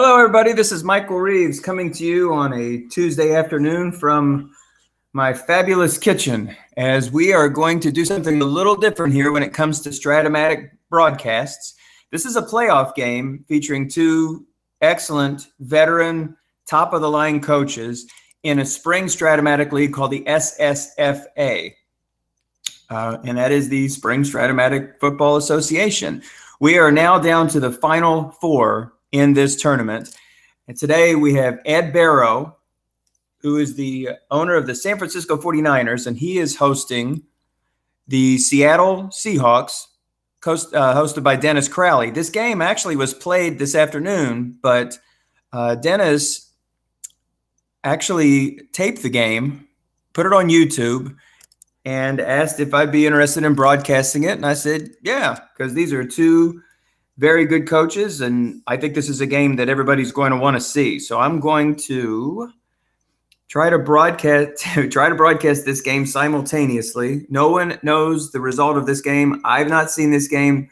Hello, everybody. This is Michael Reeves coming to you on a Tuesday afternoon from my fabulous kitchen, as we are going to do something a little different here when it comes to Stratomatic broadcasts. This is a playoff game featuring two excellent veteran top-of-the-line coaches in a spring Stratomatic league called the SSFA, and that is the Spring Stratomatic Football Association. We are now down to the final four in this tournament. And today we have Ed Barrow, who is the owner of the San Francisco 49ers, and he is hosting the Seattle Seahawks, hosted by Dennis Crowley. This game actually was played this afternoon, but Dennis actually taped the game, put it on YouTube, and asked if I'd be interested in broadcasting it. And I said, yeah, because these are two very good coaches, and I think this is a game that everybody's going to want to see. So I'm going to try to broadcast this game simultaneously. No one knows the result of this game. I've not seen this game.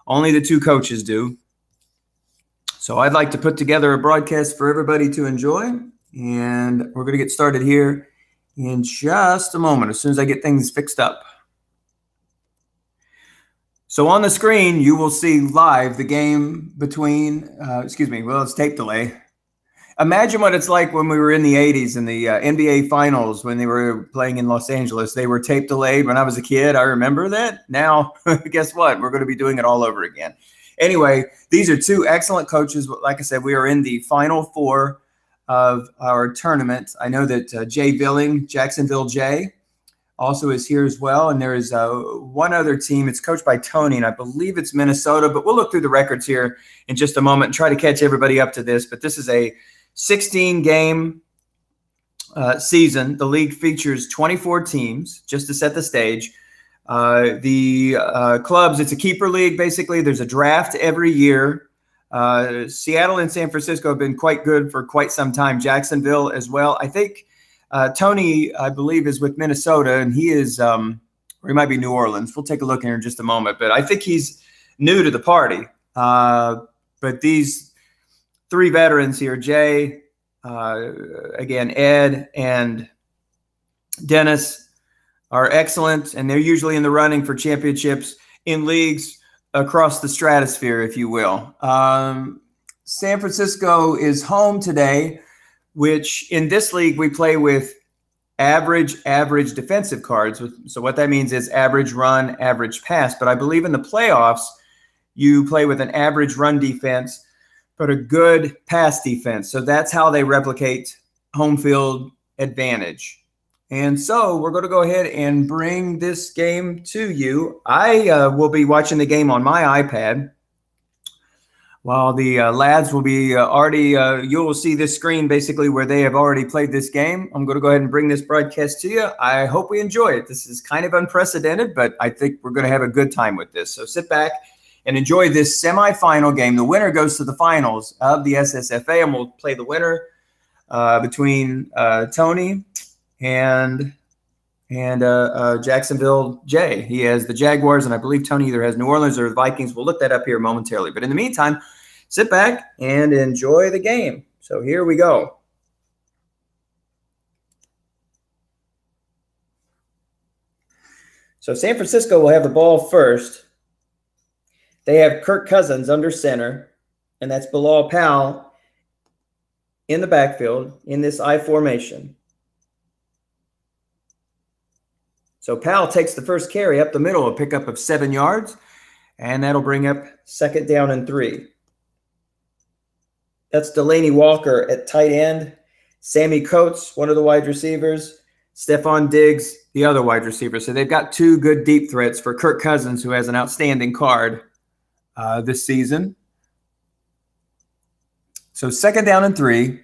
Only the two coaches do. So I'd like to put together a broadcast for everybody to enjoy, and we're going to get started here in just a moment, as soon as I get things fixed up. So on the screen, you will see live the game between, it's tape delay. Imagine what it's like when we were in the 80s in the NBA Finals when they were playing in Los Angeles. They were tape delayed when I was a kid. I remember that. Now, guess what? We're going to be doing it all over again. Anyway, these are two excellent coaches. Like I said, we are in the final four of our tournament. I know that Jay Billing, Jacksonville Jay, also is here as well. And there is one other team. It's coached by Tony, and I believe it's Minnesota. But we'll look through the records here in just a moment and try to catch everybody up to this. But this is a 16-game season. The league features 24 teams, just to set the stage. The clubs, it's a keeper league, basically. There's a draft every year. Seattle and San Francisco have been quite good for quite some time. Jacksonville as well. I think Tony, I believe, is with Minnesota, and he is, or he might be New Orleans. We'll take a look here in just a moment. But I think he's new to the party. But these three veterans here, Jay, again, Ed, and Dennis, are excellent, and they're usually in the running for championships in leagues across the stratosphere, if you will. San Francisco is home today, which in this league we play with average defensive cards. So what that means is average run, average pass. But I believe in the playoffs, you play with an average run defense, but a good pass defense. So that's how they replicate home field advantage. And so we're going to go ahead and bring this game to you. I will be watching the game on my iPad, while the lads will be you will see this screen basically where they have already played this game. I'm going to go ahead and bring this broadcast to you. I hope we enjoy it. This is kind of unprecedented, but I think we're going to have a good time with this. So sit back and enjoy this semifinal game. The winner goes to the finals of the SSFA, and we'll play the winner between Tony and Jacksonville Jay. He has the Jaguars, and I believe Tony either has New Orleans or the Vikings. We'll look that up here momentarily. But in the meantime, sit back and enjoy the game. So here we go. So San Francisco will have the ball first. They have Kirk Cousins under center, and that's Bilal Powell in the backfield in this I formation. So Powell takes the first carry up the middle, a pickup of 7 yards, and that'll bring up 2nd down and 3. That's Delaney Walker at tight end, Sammy Coates, one of the wide receivers, Stephon Diggs, the other wide receiver. So they've got two good deep threats for Kirk Cousins, who has an outstanding card this season. So 2nd down and 3,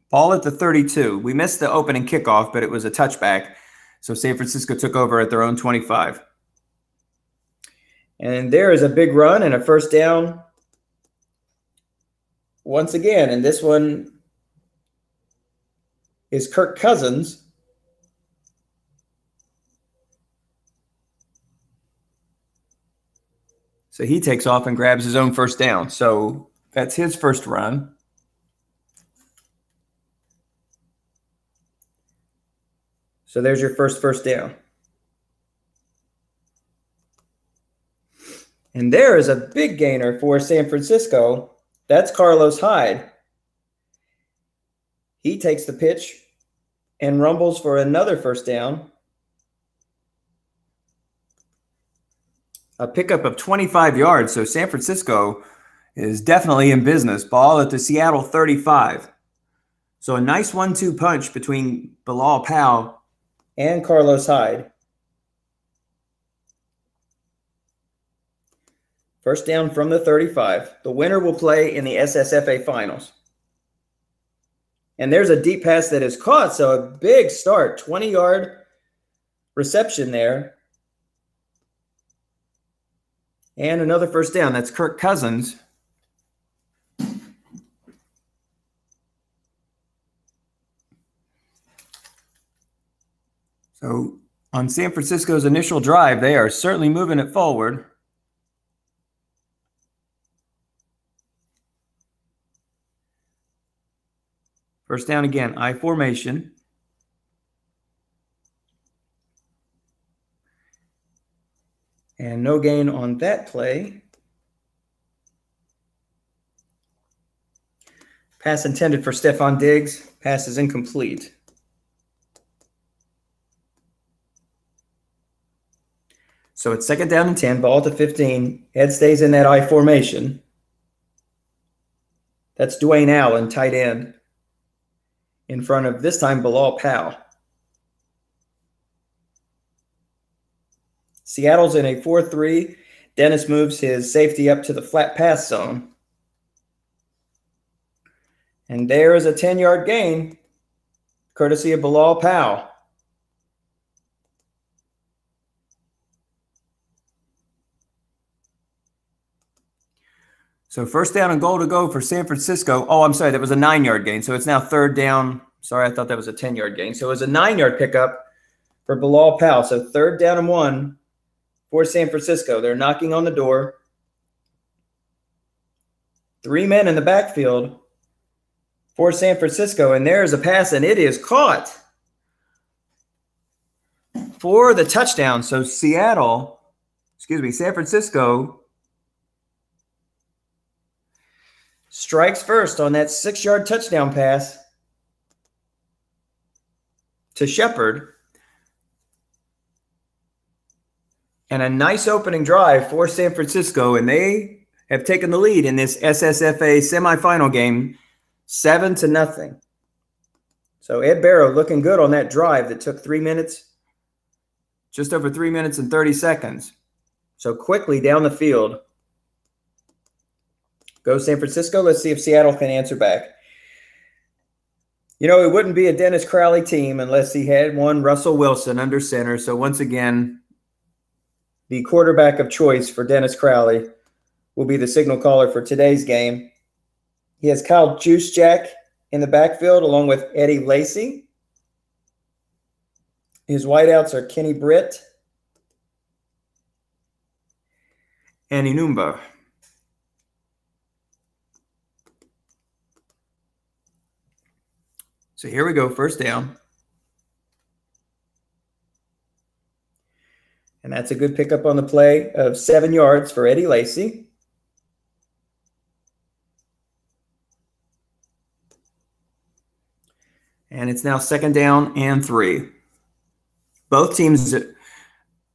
ball at the 32. We missed the opening kickoff, but it was a touchback. So San Francisco took over at their own 25. And there is a big run and a 1st down once again. And this one is Kirk Cousins. So he takes off and grabs his own 1st down. So That's his first run. So there's your first down. And there is a big gainer for San Francisco. That's Carlos Hyde. He takes the pitch and rumbles for another first down. A pickup of 25 yards. So San Francisco is definitely in business. Ball at the Seattle 35. So a nice 1-2 punch between Bilal Powell and Carlos Hyde. First down from the 35. The winner will play in the SSFA finals. And there's a deep pass that is caught. So a big start, 20-yard reception there. And another first down. That's Kirk Cousins. So on San Francisco's initial drive, they are certainly moving it forward. First down again, I formation. And no gain on that play. Pass intended for Stephon Diggs. Pass is incomplete. So it's second down and 10, ball to 15. Ed stays in that I formation. That's Dwayne Allen, tight end, in front of, this time, Bilal Powell. Seattle's in a 4-3. Dennis moves his safety up to the flat pass zone. And there is a 10-yard gain, courtesy of Bilal Powell. So first down and goal to go for San Francisco. Oh, I'm sorry, that was a 9-yard gain. So it's now third down. Sorry, I thought that was a 10-yard gain. So it was a 9-yard pickup for Bilal Powell. So third down and 1 for San Francisco. They're knocking on the door. 3 men in the backfield for San Francisco. And there's a pass, and it is caught for the touchdown. So San Francisco strikes first on that 6-yard touchdown pass to Shepard. And a nice opening drive for San Francisco, and they have taken the lead in this SSFA semifinal game, 7-0. So Ed Barrow looking good on that drive that took 3 minutes, just over 3 minutes and 30 seconds. So quickly down the field. Go San Francisco. Let's see if Seattle can answer back. You know, it wouldn't be a Dennis Crowley team unless he had one Russell Wilson under center. So once again, the quarterback of choice for Dennis Crowley will be the signal caller for today's game. He has Kyle Juszczyk in the backfield along with Eddie Lacy. His wideouts are Kenny Britt and Inumba. So here we go, first down. And that's a good pickup on the play of 7 yards for Eddie Lacy. And it's now second down and 3. Both teams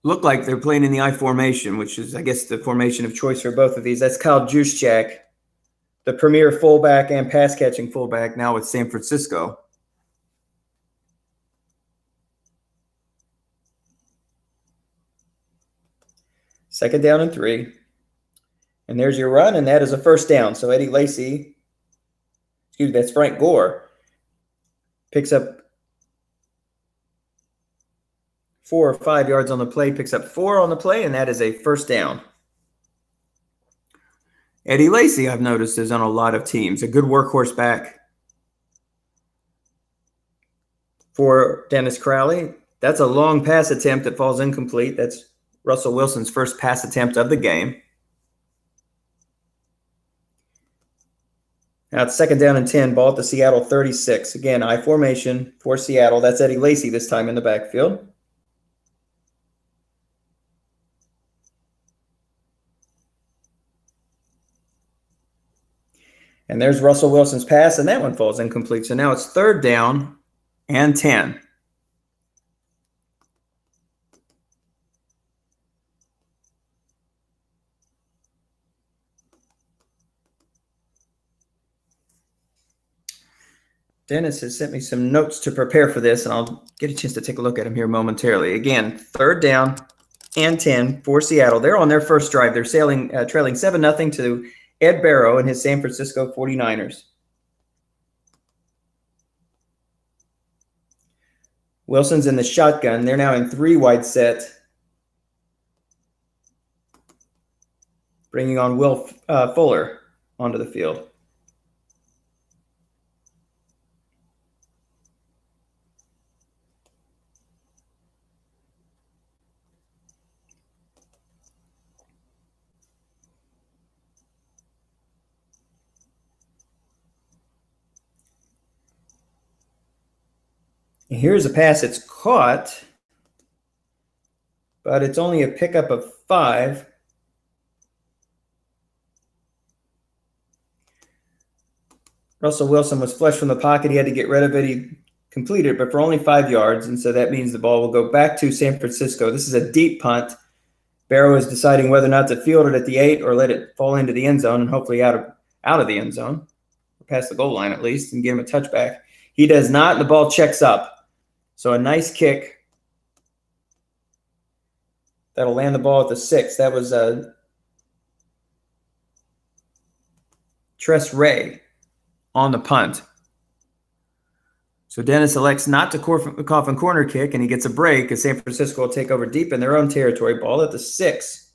look like they're playing in the I formation, which is, I guess, the formation of choice for both of these. That's Kyle Juszczyk, the premier fullback and pass-catching fullback now with San Francisco. Second down and 3. And there's your run, and that is a first down. So Eddie Lacy, that's Frank Gore, picks up 4 or 5 yards on the play, picks up 4 on the play, and that is a first down. Eddie Lacy, I've noticed, is on a lot of teams. A good workhorse back for Dennis Crowley. That's a long pass attempt that falls incomplete. That's Russell Wilson's first pass attempt of the game. Now it's 2nd down and 10, ball at the Seattle 36. Again, I formation for Seattle. That's Eddie Lacy this time in the backfield. And there's Russell Wilson's pass, and that one falls incomplete. So now it's 3rd down and 10. Dennis has sent me some notes to prepare for this, and I'll get a chance to take a look at them here momentarily. Again, 3rd down and 10 for Seattle. They're on their first drive. They're trailing 7-0 to Ed Barrow and his San Francisco 49ers. Wilson's in the shotgun. They're now in 3 wide set, bringing on Will Fuller onto the field. And here's a pass that's caught, but it's only a pickup of 5. Russell Wilson was flush from the pocket. He had to get rid of it. He completed it, but for only 5 yards, and so that means the ball will go back to San Francisco. This is a deep punt. Barrow is deciding whether or not to field it at the 8 or let it fall into the end zone and hopefully out of the end zone, or past the goal line at least, and give him a touchback. He does not, and the ball checks up. So a nice kick. That'll land the ball at the 6. That was Tress Ray on the punt. So Dennis elects not to cough and corner kick, and he gets a break as San Francisco will take over deep in their own territory. Ball at the 6.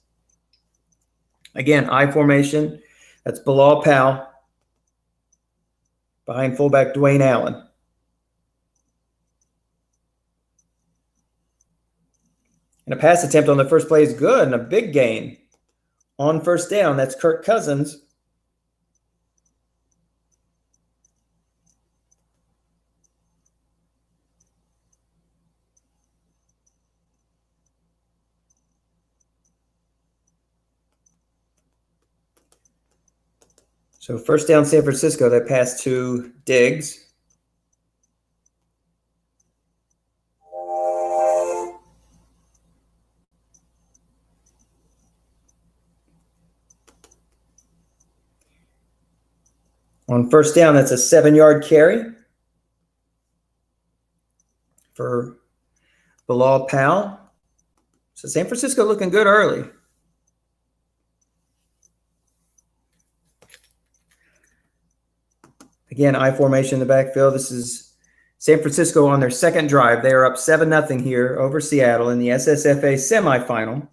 Again, I formation. That's Bilal Powell behind fullback Dwayne Allen. And a pass attempt on the first play is good, and a big gain on 1st down. That's Kirk Cousins. So 1st down San Francisco, that pass to Diggs. On 1st down, that's a 7-yard carry for Bilal Powell. So San Francisco looking good early. Again, I formation in the backfield. This is San Francisco on their 2nd drive. They are up 7-0 here over Seattle in the SSFA semifinal.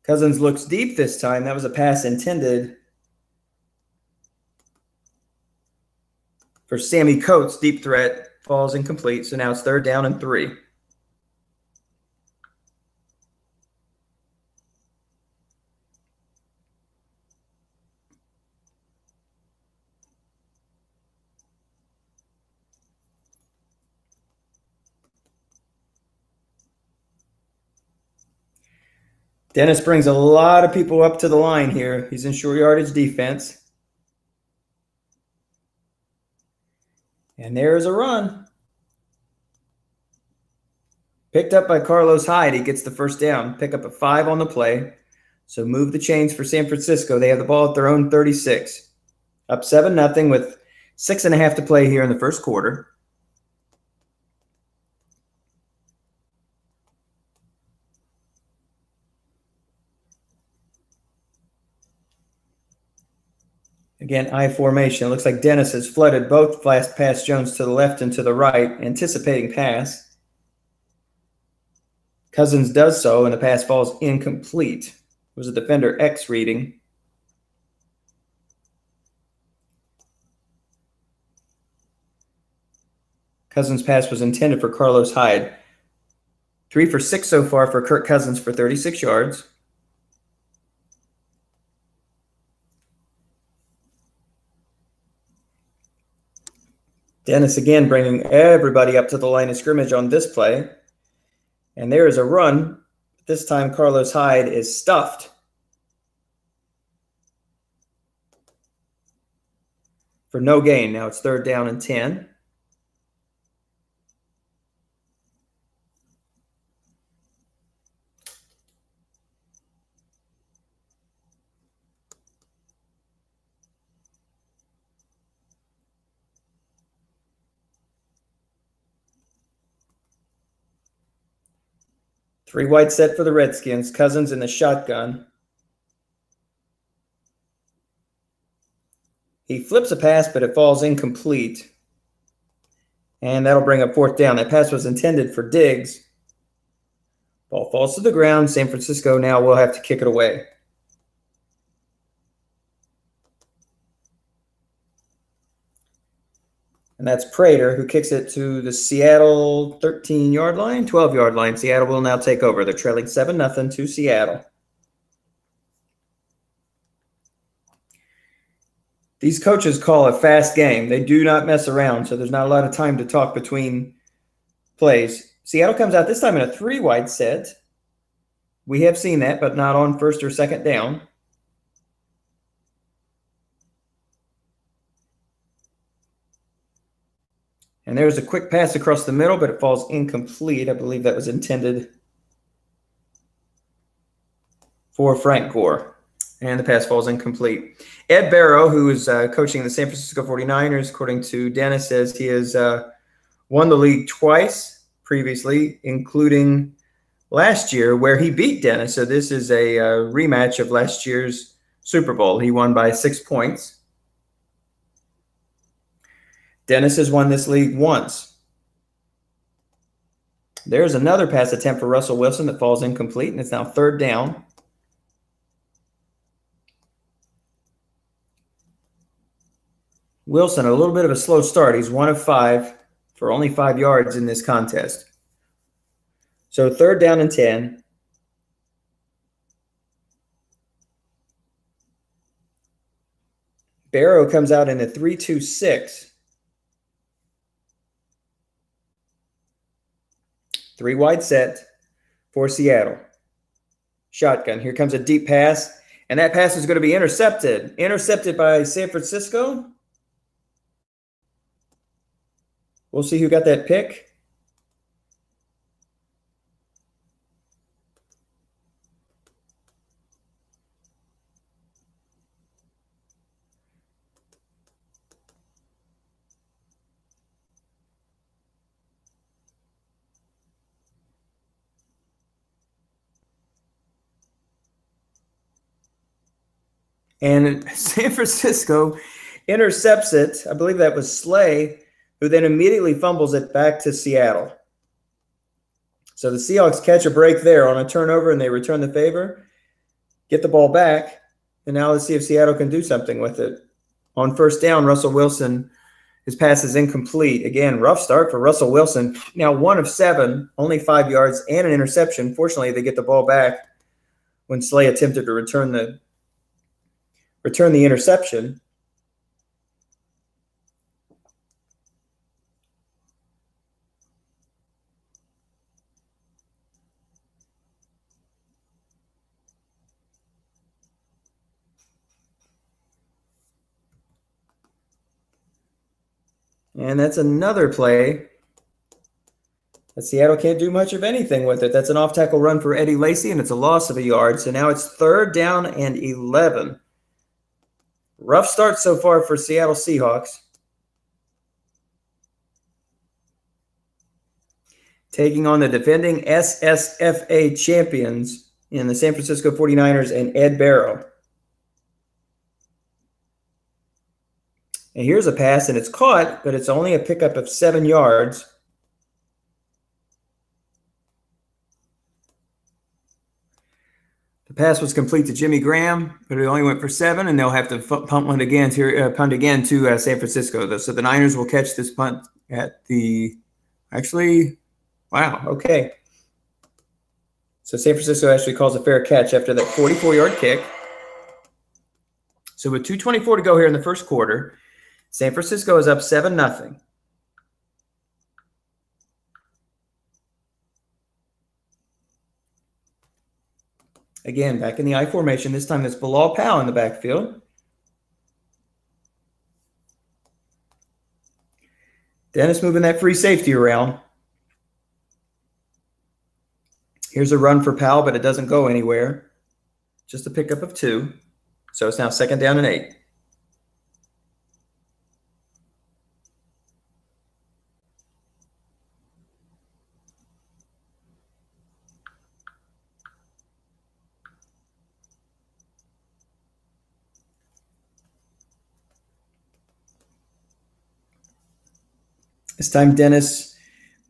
Cousins looks deep this time. That was a pass intended for Sammy Coates. Deep threat falls incomplete. So now it's 3rd down and 3. Dennis brings a lot of people up to the line here. He's in short yardage defense. And there's a run. Picked up by Carlos Hyde. He gets the 1st down. Pick up a 5 on the play. So move the chains for San Francisco. They have the ball at their own 36. Up 7-0 with 6.5 to play here in the 1st quarter. Again, I formation. It looks like Dennis has flooded both fast pass Jones to the left and to the right, anticipating pass. Cousins does so, and the pass falls incomplete. It was a defender X reading. Cousins' pass was intended for Carlos Hyde. 3 for 6 so far for Kirk Cousins for 36 yards. Dennis again bringing everybody up to the line of scrimmage on this play. And there is a run. This time Carlos Hyde is stuffed. For no gain. Now it's 3rd down and 10. Three wide set for the Redskins. Cousins in the shotgun. He flips a pass, but it falls incomplete. And that'll bring up 4th down. That pass was intended for Diggs. Ball falls to the ground. San Francisco now will have to kick it away. And that's Prater, who kicks it to the Seattle 13-yard line, 12-yard line. Seattle will now take over. They're trailing 7-0 to Seattle. These coaches call a fast game. They do not mess around, so there's not a lot of time to talk between plays. Seattle comes out this time in a 3-wide set. We have seen that, but not on 1st or 2nd down. And there's a quick pass across the middle, but it falls incomplete. I believe that was intended for Frank Gore. And the pass falls incomplete. Ed Barrow, who is coaching the San Francisco 49ers, according to Dennis, says he has won the league twice previously, including last year where he beat Dennis. So this is a rematch of last year's Super Bowl. He won by 6 points. Dennis has won this league once. There's another pass attempt for Russell Wilson that falls incomplete, and it's now 3rd down. Wilson, a little bit of a slow start. He's 1 of 5 for only 5 yards in this contest. So 3rd down and 10. Barrow comes out in a 3-2-6. 3-wide set for Seattle. Shotgun. Here comes a deep pass, and that pass is going to be intercepted. Intercepted by San Francisco. We'll see who got that pick. And San Francisco intercepts it. I believe that was Slay, who then immediately fumbles it back to Seattle. So the Seahawks catch a break there on a turnover, and they return the favor, get the ball back, and now let's see if Seattle can do something with it. On 1st down, Russell Wilson, his pass is incomplete. Again, rough start for Russell Wilson. Now 1 of 7, only 5 yards, and an interception. Fortunately, they get the ball back when Slay attempted to return the interception. And that's another play that Seattle can't do much of anything with it. That's an off-tackle run for Eddie Lacy, and it's a loss of a yard. So now it's 3rd down and 11. Rough start so far for Seattle Seahawks. Taking on the defending SSFA champions in the San Francisco 49ers and Ed Barrow. And here's a pass, and it's caught, but it's only a pickup of 7 yards. The pass was complete to Jimmy Graham, but it only went for 7, and they'll have to punt again to San Francisco. So the Niners will catch this punt at the – actually, wow, okay. So San Francisco actually calls a fair catch after that 44-yard kick. So with 2:24 to go here in the first quarter, San Francisco is up 7-0. Again, back in the I formation. This time it's Bilal Powell in the backfield. Dennis moving that free safety around. Here's a run for Powell, but it doesn't go anywhere. Just a pickup of 2. So it's now 2nd down and 8. This time Dennis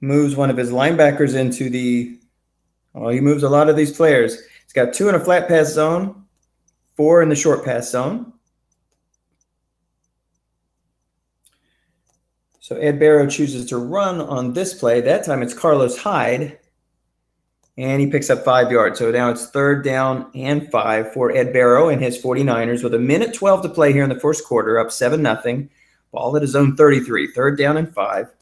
moves one of his linebackers into the – he moves a lot of these players. He's got 2 in a flat pass zone, 4 in the short pass zone. So Ed Barrow chooses to run on this play. That time it's Carlos Hyde, and he picks up 5 yards. So now it's 3rd down and 5 for Ed Barrow and his 49ers with 1:12 to play here in the first quarter, up 7-0. Ball at his own 33, 3rd down and 5.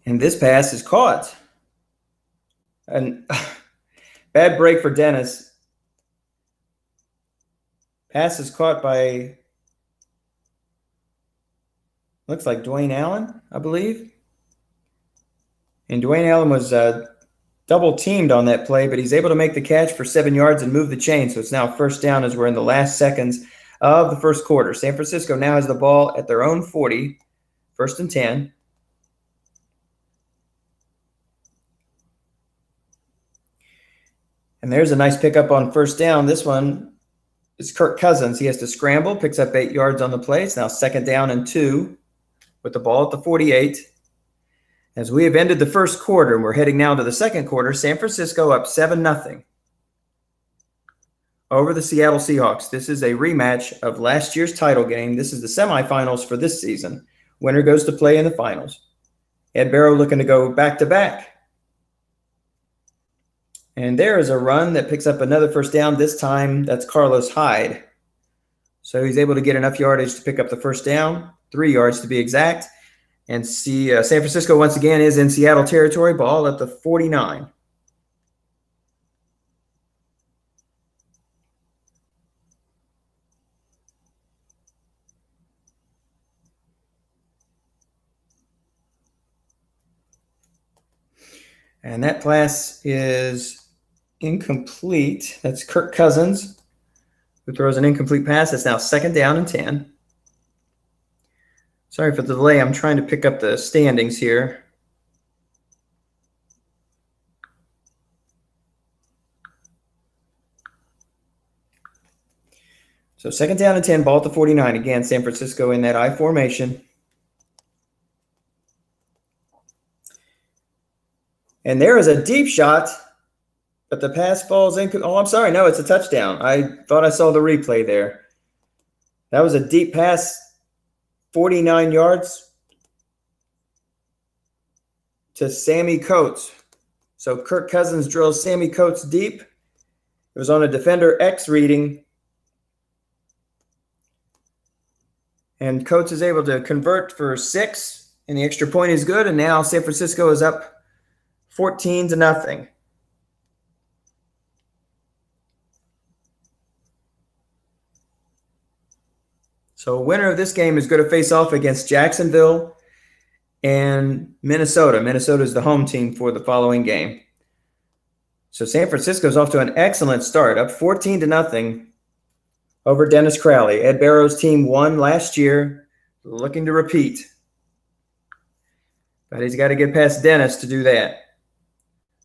And this pass is caught. And bad break for Dennis. Pass is caught by, looks like Dwayne Allen, I believe. And Dwayne Allen was double teamed on that play, but he's able to make the catch for 7 yards and move the chain. So it's now 1st down as we're in the last seconds of the first quarter. San Francisco now has the ball at their own 40, 1st and 10. And there's a nice pickup on 1st down. This one is Kirk Cousins. He has to scramble, picks up 8 yards on the play. It's now 2nd down and 2 with the ball at the 48. As we have ended the first quarter, and we're heading now to the second quarter, San Francisco up 7-0 over the Seattle Seahawks. This is a rematch of last year's title game. This is the semifinals for this season. Winner goes to play in the finals. Ed Barrow looking to go back-to-back. And there is a run that picks up another 1st down. This time, that's Carlos Hyde. So he's able to get enough yardage to pick up the 1st down, 3 yards to be exact. And see, San Francisco once again is in Seattle territory, ball at the 49. And that pass is incomplete. That's Kirk Cousins who throws an incomplete pass. It's now 2nd down and 10. Sorry for the delay. I'm trying to pick up the standings here. So 2nd down and 10, ball at the 49. Again, San Francisco in that I formation. And there is a deep shot, but the pass falls in. Oh, I'm sorry. No, it's a touchdown. I thought I saw the replay there. That was a deep pass, 49 yards to Sammy Coates. So Kirk Cousins drills Sammy Coates deep. It was on a defender X reading. And Coates is able to convert for 6, and the extra point is good. And now San Francisco is up 14-0. So winner of this game is going to face off against Jacksonville and Minnesota. Minnesota is the home team for the following game. So San Francisco is off to an excellent start, up 14-0 over Dennis Crowley. Ed Barrow's team won last year, looking to repeat. But he's got to get past Dennis to do that.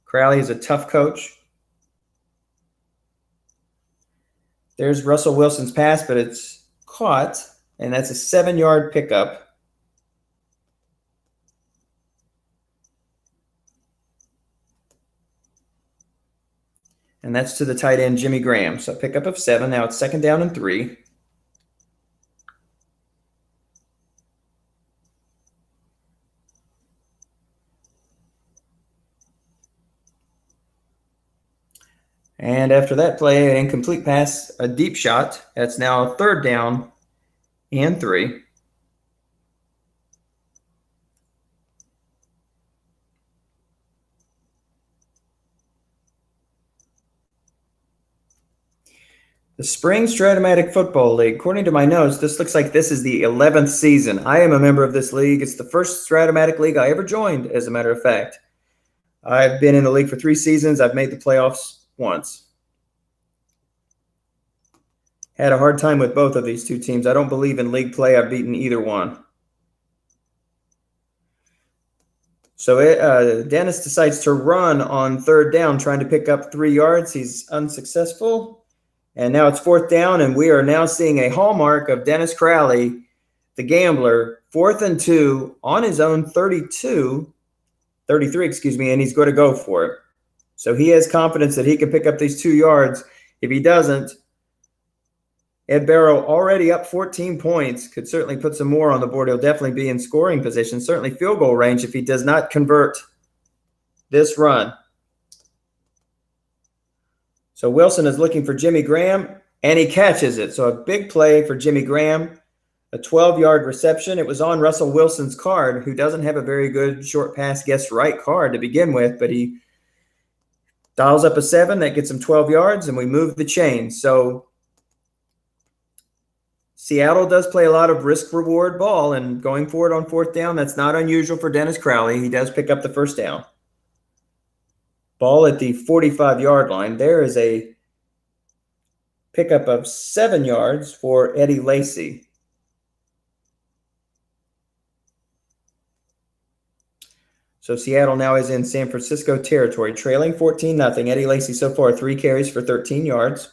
Crowley is a tough coach. There's Russell Wilson's pass, but it's caught, and that's a 7-yard pickup. And that's to the tight end, Jimmy Graham. So pickup of 7. Now it's 2nd down and 3. And after that play, an incomplete pass, a deep shot. That's now 3rd down and 3. The Spring Stratomatic Football League. According to my notes, this looks like this is the 11th season. I am a member of this league. It's the first Stratomatic league I ever joined, as a matter of fact. I've been in the league for 3 seasons. I've made the playoffs once. Had a hard time with both of these two teams. I don't believe in league play. I've beaten either one. So Dennis decides to run on 3rd down, trying to pick up 3 yards. He's unsuccessful. And now it's 4th down, and we are now seeing a hallmark of Dennis Crowley, the gambler, 4th and 2 on his own 33, and he's going to go for it. So he has confidence that he can pick up these 2 yards. If he doesn't, Ed Barrow, already up 14 points, could certainly put some more on the board. He'll definitely be in scoring position, certainly field goal range if he does not convert this run. So Wilson is looking for Jimmy Graham, and he catches it. So a big play for Jimmy Graham, a 12-yard reception. It was on Russell Wilson's card, who doesn't have a very good short pass guess right card to begin with, but he dials up a 7. That gets him 12 yards, and we move the chain. So Seattle does play a lot of risk-reward ball, and going for it on 4th down, that's not unusual for Dennis Crowley. He does pick up the 1st down. Ball at the 45-yard line. There is a pickup of 7 yards for Eddie Lacy. So Seattle now is in San Francisco territory, trailing 14-0. Eddie Lacy so far 3 carries for 13 yards.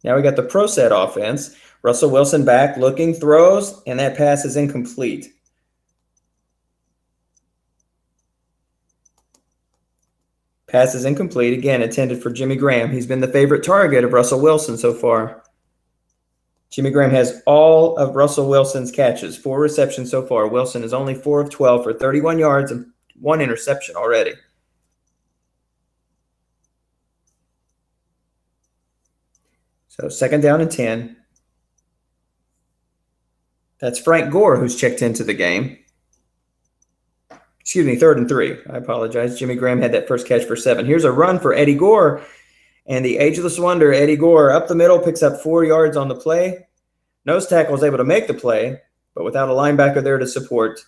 Now we got the pro set offense. Russell Wilson back, looking, throws, and that pass is incomplete. Pass is incomplete, again, intended for Jimmy Graham. He's been the favorite target of Russell Wilson so far. Jimmy Graham has all of Russell Wilson's catches, 4 receptions so far. Wilson is only 4 of 12 for 31 yards and 1 interception already. So 2nd down and 10. That's Frank Gore who's checked into the game. Excuse me, 3rd and 3. I apologize. Jimmy Graham had that first catch for 7. Here's a run for Eddie Gore. And the ageless wonder, Eddie Gore, up the middle, picks up 4 yards on the play. Nose tackle is able to make the play, but without a linebacker there to support,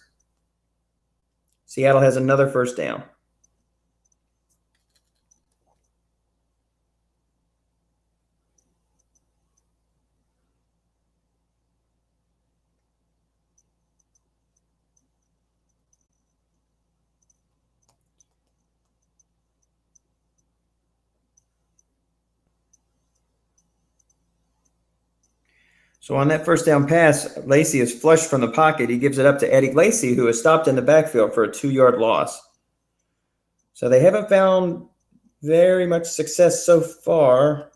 Seattle has another 1st down. So on that 1st down pass, Lacy is flushed from the pocket. He gives it up to Eddie Lacy, who is stopped in the backfield for a 2-yard loss. So they haven't found very much success so far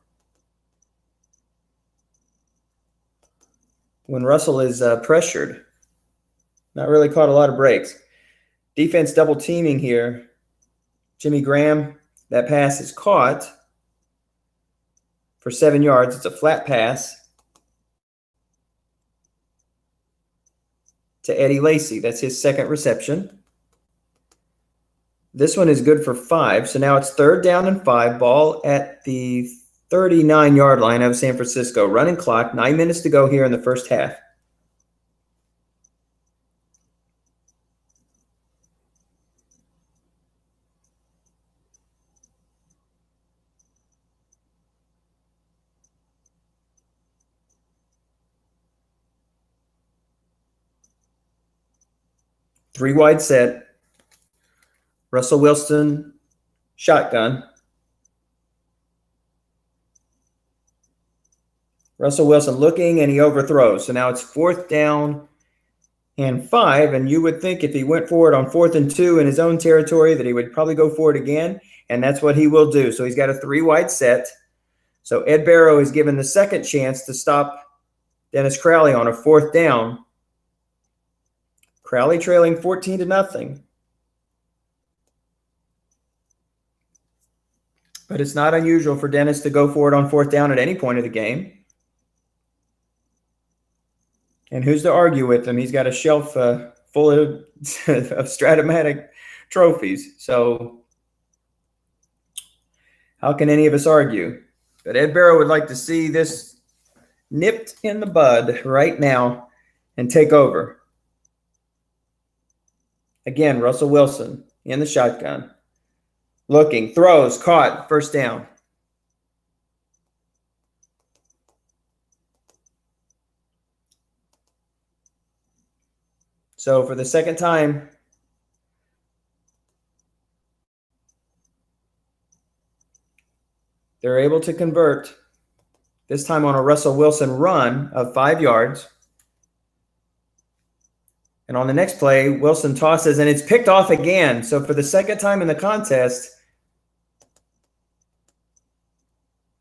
when Russell is pressured. Not really caught a lot of breaks. Defense double teaming here. Jimmy Graham, that pass is caught for 7 yards. It's a flat pass to Eddie Lacy. That's his 2nd reception. This one is good for 5. So now it's 3rd down and 5. Ball at the 39-yard line of San Francisco. Running clock, 9 minutes to go here in the 1st half. Three wide set. Russell Wilson, shotgun. Russell Wilson looking, and he overthrows. So now it's 4th down and 5, and you would think if he went for it on 4th and 2 in his own territory that he would probably go for it again, and that's what he will do. So he's got a 3 wide set. So Ed Barrow is given the 2nd chance to stop Dennis Crowley on a 4th down. Crowley trailing 14-0. But it's not unusual for Dennis to go for it on 4th down at any point of the game. And who's to argue with him? He's got a shelf full of Stratomatic trophies. So how can any of us argue? But Ed Barrow would like to see this nipped in the bud right now and take over. Again, Russell Wilson in the shotgun. Looking, throws, caught, 1st down. So for the second time, they're able to convert, this time on a Russell Wilson run of 5 yards. And on the next play, Wilson tosses, and it's picked off again. So for the second time in the contest,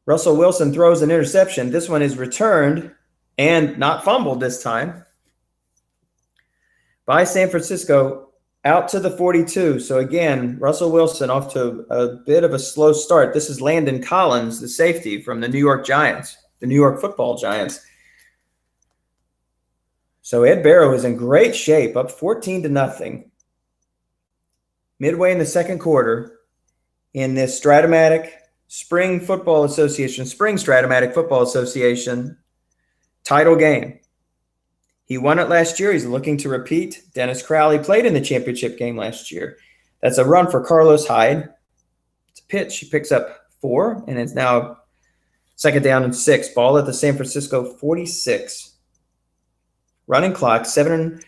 Russell Wilson throws an interception. This one is returned and not fumbled this time by San Francisco out to the 42. So again, Russell Wilson off to a bit of a slow start. This is Landon Collins, the safety from the New York Giants, the New York Football Giants. So Ed Barrow is in great shape, up 14-0. Midway in the second quarter in this Stratomatic Spring Stratomatic Football Association title game. He won it last year. He's looking to repeat. Dennis Crowley played in the championship game last year. That's a run for Carlos Hyde. It's a pitch. He picks up 4, and it's now 2nd down and 6. Ball at the San Francisco 46. Running clock, a little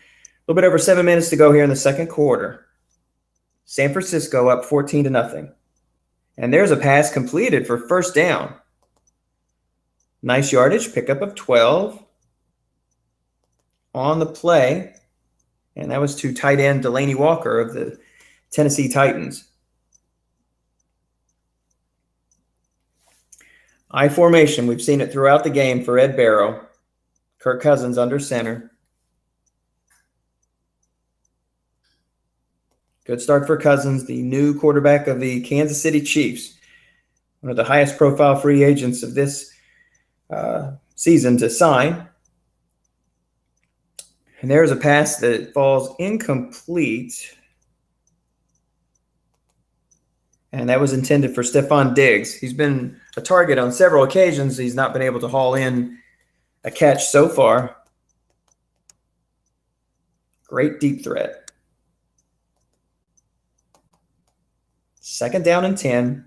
bit over 7 minutes to go here in the second quarter. San Francisco up 14-0. And there's a pass completed for 1st down. Nice yardage, pickup of 12 on the play. And that was to tight end Delaney Walker of the Tennessee Titans. I formation, we've seen it throughout the game for Ed Barrow. Kirk Cousins under center. Good start for Cousins, the new quarterback of the Kansas City Chiefs. One of the highest profile free agents of this season to sign. And there's a pass that falls incomplete. And that was intended for Stephon Diggs. He's been a target on several occasions. He's not been able to haul in a catch so far. Great deep threat. 2nd down and 10.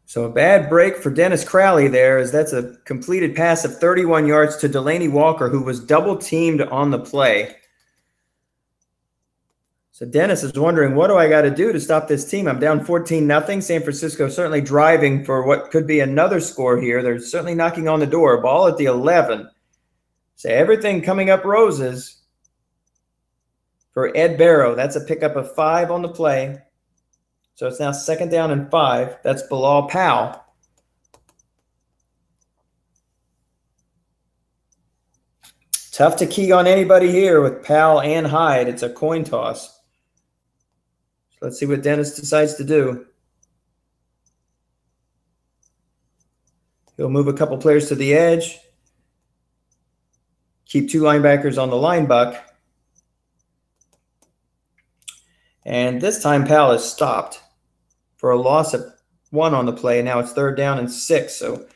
So a bad break for Dennis Crowley there, as that's a completed pass of 31 yards to Delaney Walker, who was double teamed on the play. So Dennis is wondering, what do I got to do to stop this team? I'm down 14-0. San Francisco certainly driving for what could be another score here. They're certainly knocking on the door. Ball at the 11. So everything coming up roses for Ed Barrow. That's a pickup of 5 on the play. So it's now 2nd down and 5. That's Bilal Powell. Tough to key on anybody here with Powell and Hyde. It's a coin toss. So let's see what Dennis decides to do. He'll move a couple players to the edge. Keep 2 linebackers on the line buck. And this time Powell is stopped for a loss of 1 on the play. Now it's 3rd down and 6. So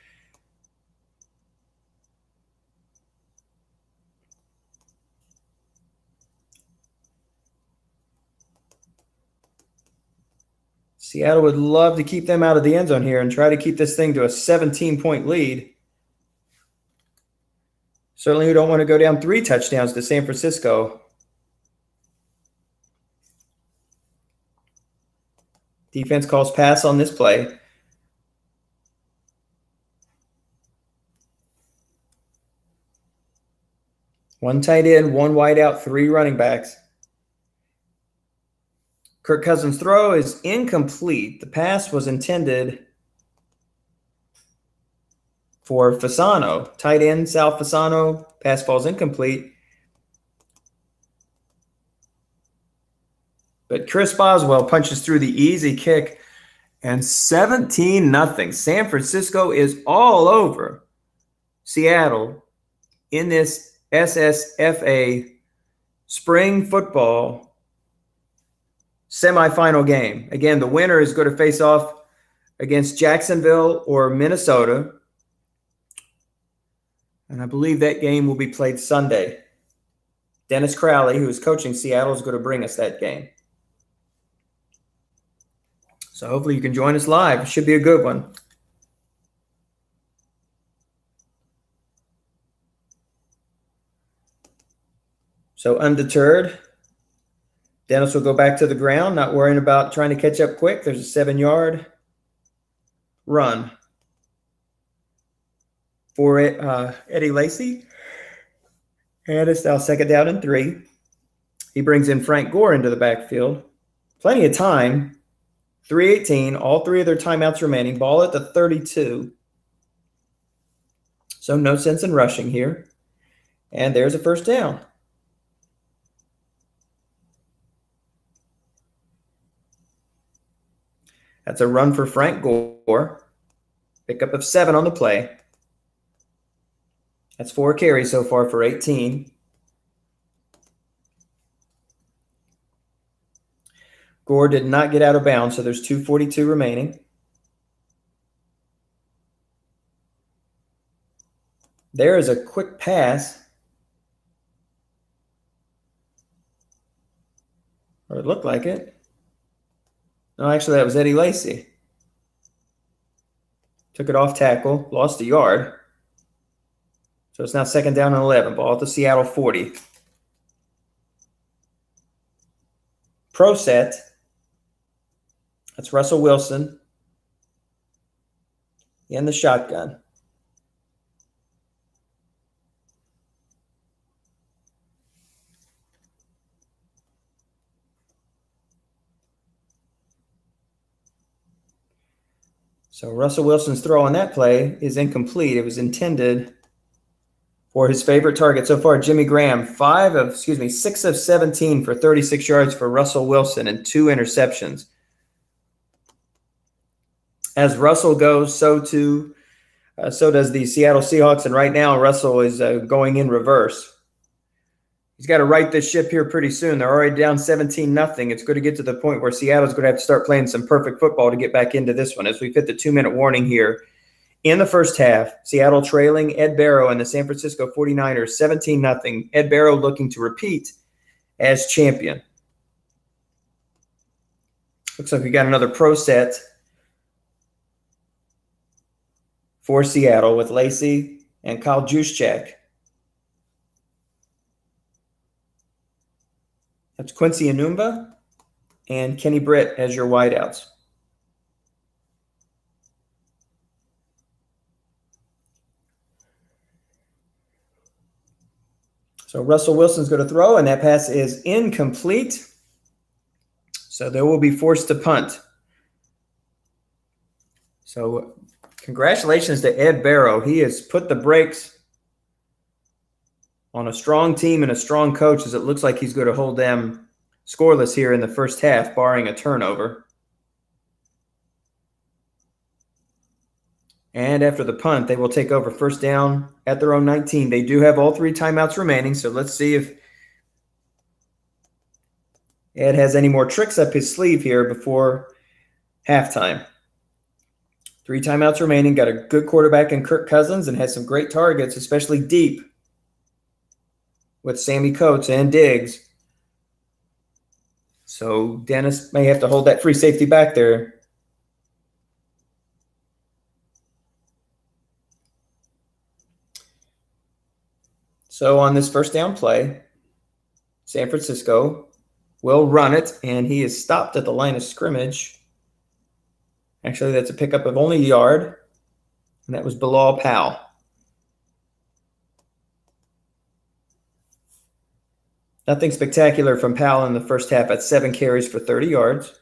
Seattle would love to keep them out of the end zone here and try to keep this thing to a 17-point lead. Certainly we don't want to go down 3 touchdowns to San Francisco. Defense calls pass on this play. One tight end, 1 wide out, 3 running backs. Kirk Cousins' throw is incomplete. The pass was intended for Fasano. Tight end Sal Fasano. Pass falls incomplete. But Chris Boswell punches through the easy kick. And 17-0. San Francisco is all over Seattle in this SSFA spring football semifinal game. Again, the winner is going to face off against Jacksonville or Minnesota. And I believe that game will be played Sunday. Dennis Crowley, who is coaching Seattle, is going to bring us that game. So hopefully you can join us live. It should be a good one. So undeterred, Dennis will go back to the ground, not worrying about trying to catch up quick. There's a 7-yard run for Eddie Lacy. And it's now 2nd down and 3. He brings in Frank Gore into the backfield. Plenty of time. 3:18, all 3 of their timeouts remaining. Ball at the 32. So no sense in rushing here. And there's a 1st down. That's a run for Frank Gore. Pickup of 7 on the play. That's 4 carries so far for 18. Gore did not get out of bounds, so there's 2:42 remaining. There is a quick pass. Or it looked like it. No, actually, that was Eddie Lacy. Took it off tackle, lost a yard. So it's now 2nd down and 11. Ball at the Seattle 40. Pro set. That's Russell Wilson in the shotgun. So Russell Wilson's throw on that play is incomplete. It was intended for his favorite target so far, Jimmy Graham. 6 of 17 for 36 yards for Russell Wilson and 2 interceptions. As Russell goes, so does the Seattle Seahawks. And right now, Russell is going in reverse. He's got to right this ship here pretty soon. They're already down 17-0. It's going to get to the point where Seattle's going to have to start playing some perfect football to get back into this one as we've hit the 2-minute warning here. In the first half, Seattle trailing Ed Barrow and the San Francisco 49ers 17-0. Ed Barrow looking to repeat as champion. Looks like we got another pro set for Seattle with Lacy and Kyle Juszczyk. That's Quincy Enunwa and Kenny Britt as your wideouts. So Russell Wilson's going to throw, and that pass is incomplete. So they will be forced to punt. So congratulations to Ed Barrow. He has put the brakes on a strong team and a strong coach, as it looks like he's going to hold them scoreless here in the first half, barring a turnover. And after the punt, they will take over 1st down at their own 19. They do have all 3 timeouts remaining, so let's see if Ed has any more tricks up his sleeve here before halftime. 3 timeouts remaining. Got a good quarterback in Kirk Cousins and has some great targets, especially deep with Sammy Coates and Diggs. So Dennis may have to hold that free safety back there. So on this 1st down play, San Francisco will run it, and he is stopped at the line of scrimmage. Actually, that's a pickup of only a yard, and that was Bilal Powell. Nothing spectacular from Powell in the first half at 7 carries for 30 yards.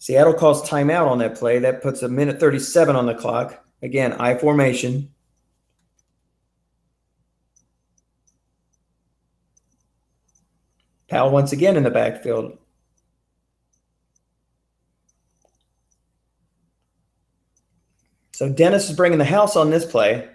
Seattle calls timeout on that play. That puts a minute 37 on the clock. Again, I formation. Powell once again in the backfield. So Dennis is bringing the house on this play.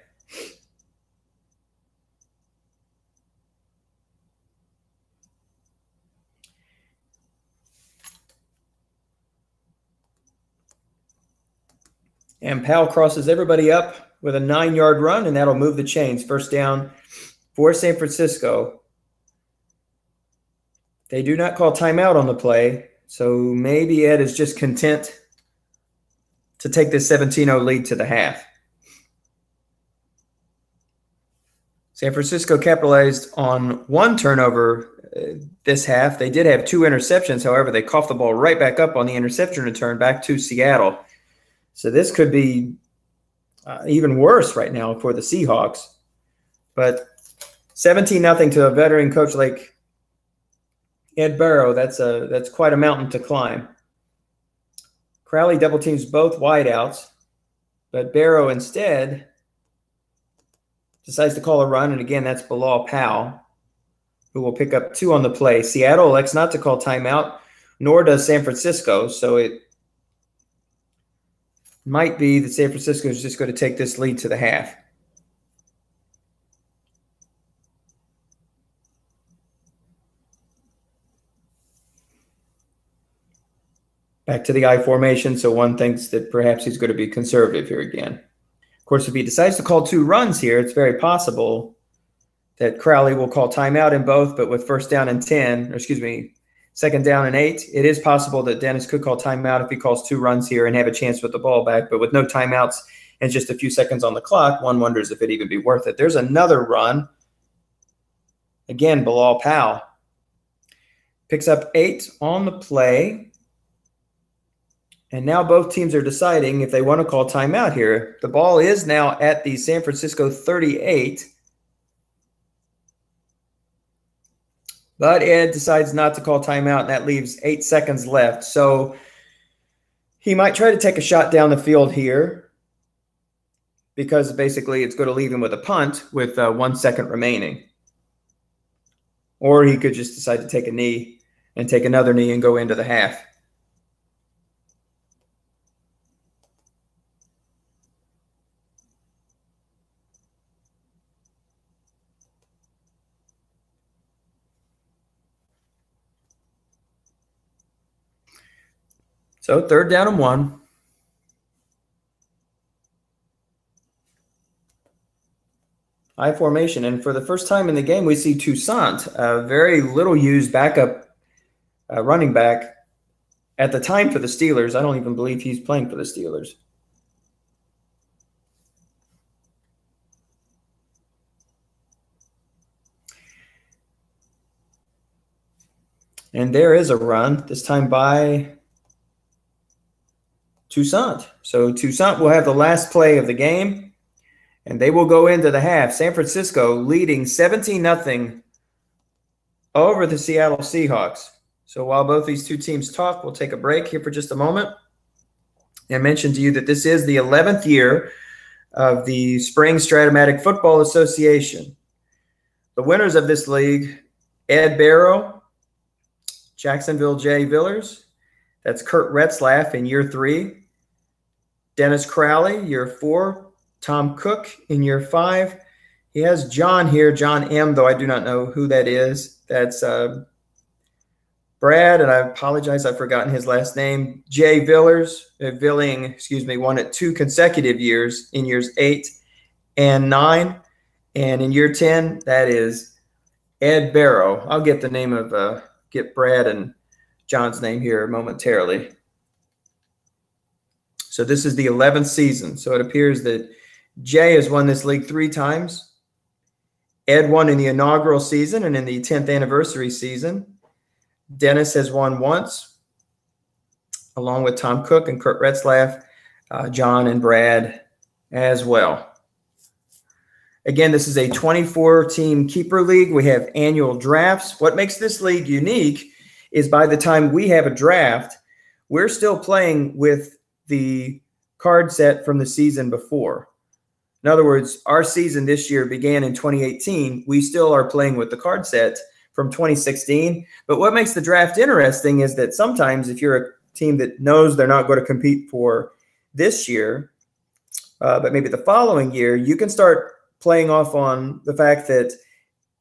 And Powell crosses everybody up with a 9-yard run, and that'll move the chains. First down for San Francisco. They do not call timeout on the play, so maybe Ed is just content to take this 17-0 lead to the half. San Francisco capitalized on one turnover this half. They did have 2 interceptions. However, they coughed the ball right back up on the interception return back to Seattle. So this could be even worse right now for the Seahawks. But 17-0 to a veteran coach like Ed Barrow, that's quite a mountain to climb. Crowley double teams both wideouts, but Barrow instead decides to call a run, and again, that's Bilal Powell, who will pick up 2 on the play. Seattle elects not to call timeout, nor does San Francisco, so it might be that San Francisco is just going to take this lead to the half. Back to the I formation, so one thinks that perhaps he's going to be conservative here again. Of course, if he decides to call 2 runs here, it's very possible that Crowley will call timeout in both, but with first down and 10, or excuse me, second down and 8, it is possible that Dennis could call timeout if he calls 2 runs here and have a chance with the ball back. But with no timeouts and just a few seconds on the clock, one wonders if it'd even be worth it. There's another run. Again, Bilal Powell picks up 8 on the play. And now both teams are deciding if they want to call timeout here. The ball is now at the San Francisco 38. But Ed decides not to call timeout, and that leaves 8 seconds left. So he might try to take a shot down the field here because basically it's going to leave him with a punt with 1 second remaining. Or he could just decide to take a knee and take another knee and go into the half. So 3rd down and 1. I formation. And for the first time in the game, we see Toussaint, a very little used backup running back at the time for the Steelers. I don't even believe he's playing for the Steelers. And there is a run, this time by Toussaint. So Toussaint will have the last play of the game, and they will go into the half. San Francisco leading 17-0 over the Seattle Seahawks. So while both these two teams talk, we'll take a break here for just a moment and mention to you that this is the 11th year of the Spring Stratomatic Football Association. The winners of this league, Ed Barrow, Jacksonville J. Villers, that's Kurt Retzlaff in year 3. Dennis Crowley, year 4. Tom Cook in year 5. He has John here, John M., though I do not know who that is. That's Brad, and I apologize, I've forgotten his last name. Jay Villing, won it 2 consecutive years in years 8 and 9. And in year 10, that is Ed Barrow. I'll get the name of, get Brad and John's name here momentarily. So this is the 11th season. So it appears that Jay has won this league 3 times. Ed won in the inaugural season and in the 10th anniversary season. Dennis has won once, along with Tom Cook and Kurt Retzlaff, John and Brad as well. Again, this is a 24-team keeper league. We have annual drafts. What makes this league unique is by the time we have a draft, we're still playing with the card set from the season before. In other words, our season this year began in 2018. We still are playing with the card set from 2016. But what makes the draft interesting is that sometimes if you're a team that knows they're not going to compete for this year, but maybe the following year, you can start playing off on the fact that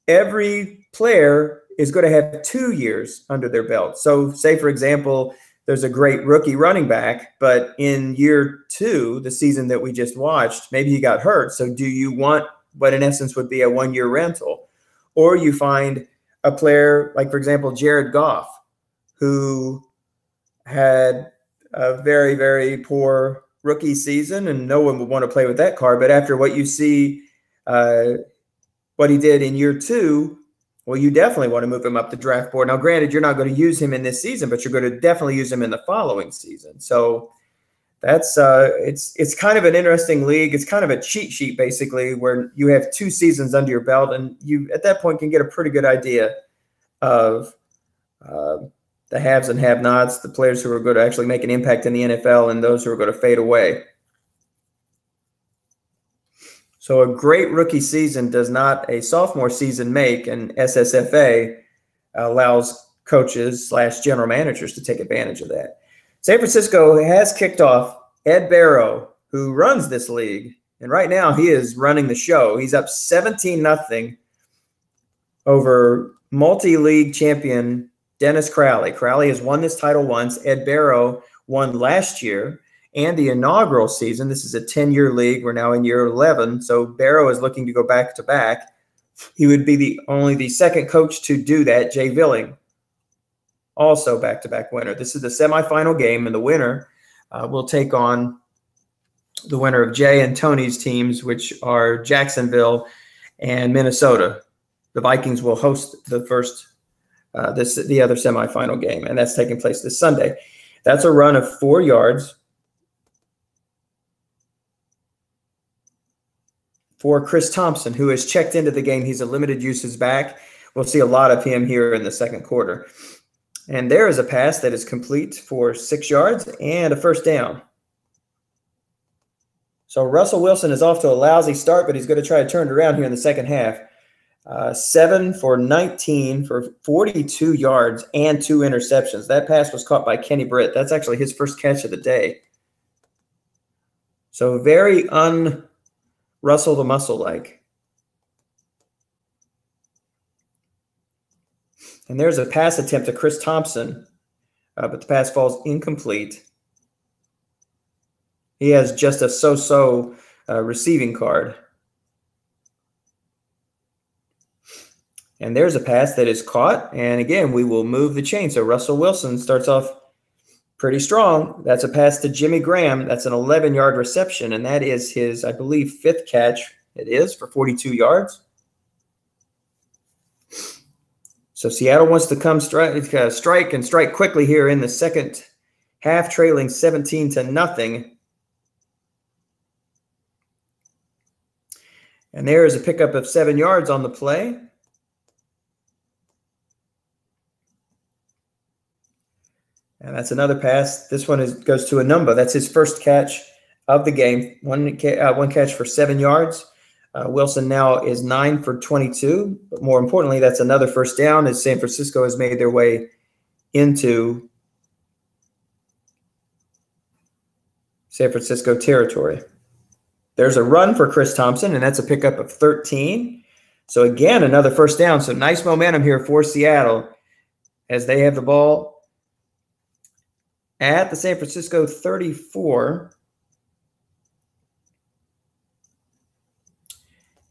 every player is going to have 2 years under their belt. So say, for example, there's a great rookie running back, but in year 2, the season that we just watched, maybe he got hurt. So do you want what in essence would be a 1-year rental? Or you find a player like, for example, Jared Goff, who had a very, very poor rookie season, and no one would want to play with that card. But after what you see, what he did in year 2, well, you definitely want to move him up the draft board. Now, granted, you're not going to use him in this season, but you're going to definitely use him in the following season. So that's it's kind of an interesting league. It's kind of a cheat sheet, basically, where you have 2 seasons under your belt, and you at that point can get a pretty good idea of the haves and have-nots, the players who are going to actually make an impact in the NFL, and those who are going to fade away. So a great rookie season does not a sophomore season make, and SSFA allows coaches / general managers to take advantage of that. San Francisco has kicked off Ed Barrow, who runs this league, and right now he is running the show. He's up 17-0 over multi-league champion Dennis Crowley. Crowley has won this title once. Ed Barrow won last year and the inaugural season. This is a 10-year league. We're now in year 11. So Barrow is looking to go back-to-back. He would be only the second coach to do that. Jay Villing, also back-to-back winner. This is the semifinal game, and the winner will take on the winner of Jay and Tony's teams, which are Jacksonville and Minnesota. The Vikings will host the other semifinal game, and that's taking place this Sunday. That's a run of 4 yards for Chris Thompson, who has checked into the game. He's a limited usage back. We'll see a lot of him here in the second quarter. And there is a pass that is complete for 6 yards and a first down. So Russell Wilson is off to a lousy start, but he's going to try to turn it around here in the second half. 7 for 19 for 42 yards and 2 interceptions. That pass was caught by Kenny Britt. That's actually his first catch of the day. So very Russell the Muscle-like. And there's a pass attempt to Chris Thompson, but the pass falls incomplete. He has just a so-so receiving card. And there's a pass that is caught, and again, we will move the chain. So Russell Wilson starts off pretty strong. That's a pass to Jimmy Graham. That's an 11-yard reception, and that is his, I believe, 5th catch. It is for 42 yards. So Seattle wants to come strike and strike quickly here in the second half, trailing 17-0. And there is a pickup of 7 yards on the play. And that's another pass. This one goes to Anumba. That's his first catch of the game. One catch for 7 yards. Wilson now is 9 for 22. But more importantly, that's another first down as San Francisco has made their way into San Francisco territory. There's a run for Chris Thompson, and that's a pickup of 13. So again, another first down. So nice momentum here for Seattle as they have the ball at the San Francisco 34.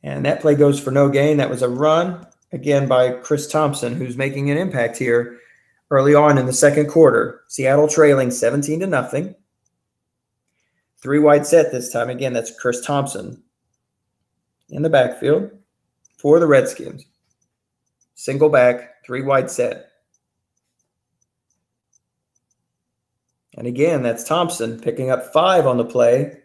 And that play goes for no gain. That was a run, again, by Chris Thompson, who's making an impact here early on in the second quarter. Seattle trailing 17-0. 3 wide set this time. Again, that's Chris Thompson in the backfield for the Redskins. Single back, 3 wide set. And again, that's Thompson picking up 5 on the play.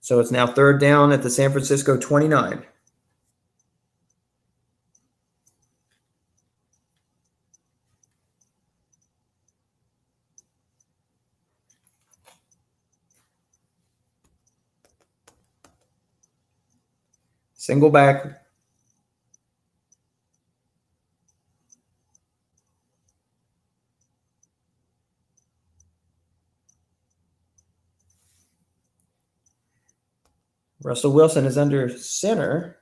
So it's now third down at the San Francisco 29. Single back. Russell Wilson is under center.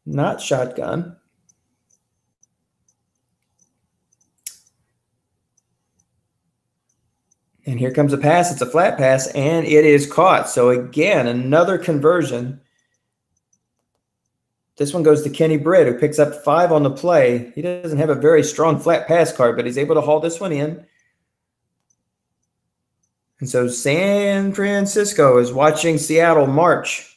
Not shotgun. And here comes a pass. It's a flat pass, and it is caught. So again, another conversion. This one goes to Kenny Britt, who picks up 5 on the play. He doesn't have a very strong flat pass card, but he's able to haul this one in. And so San Francisco is watching Seattle march.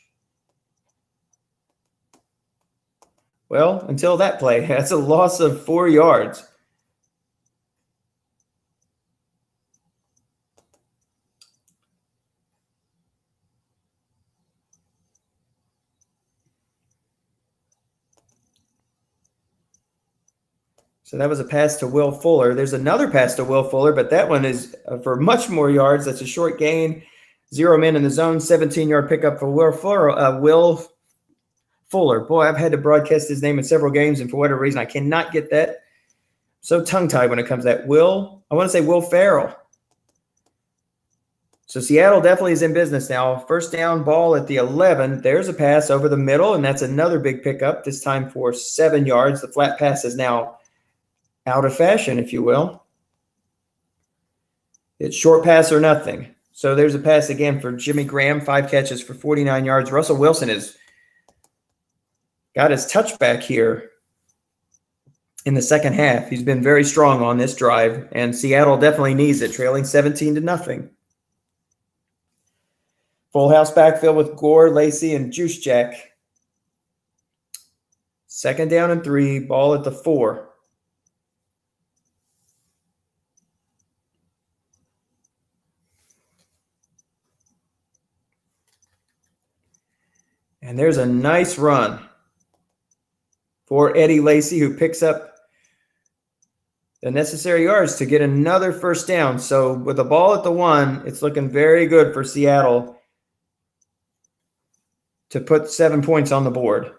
Well, until that play, that's a loss of 4 yards. So that was a pass to Will Fuller. There's another pass to Will Fuller, but that one is for much more yards. That's a short gain. 0 men in the zone, 17-yard pickup for Will Fuller. Boy, I've had to broadcast his name in several games, and for whatever reason, I cannot get that. So tongue-tied when it comes to that. I want to say Will Searrle. So Seattle definitely is in business now. First down, ball at the 11. There's a pass over the middle, and that's another big pickup, this time for 7 yards. The flat pass is now out of fashion, if you will. It's short pass or nothing. So there's a pass again for Jimmy Graham, 5 catches for 49 yards. Russell Wilson has got his touchback here in the second half. He's been very strong on this drive, and Seattle definitely needs it, trailing 17-0. Full house backfield with Gore, Lacey, and Juice Jack. Second down and 3, ball at the 4. And there's a nice run for Eddie Lacy, who picks up the necessary yards to get another first down. So with the ball at the 1, it's looking very good for Seattle to put 7 points on the board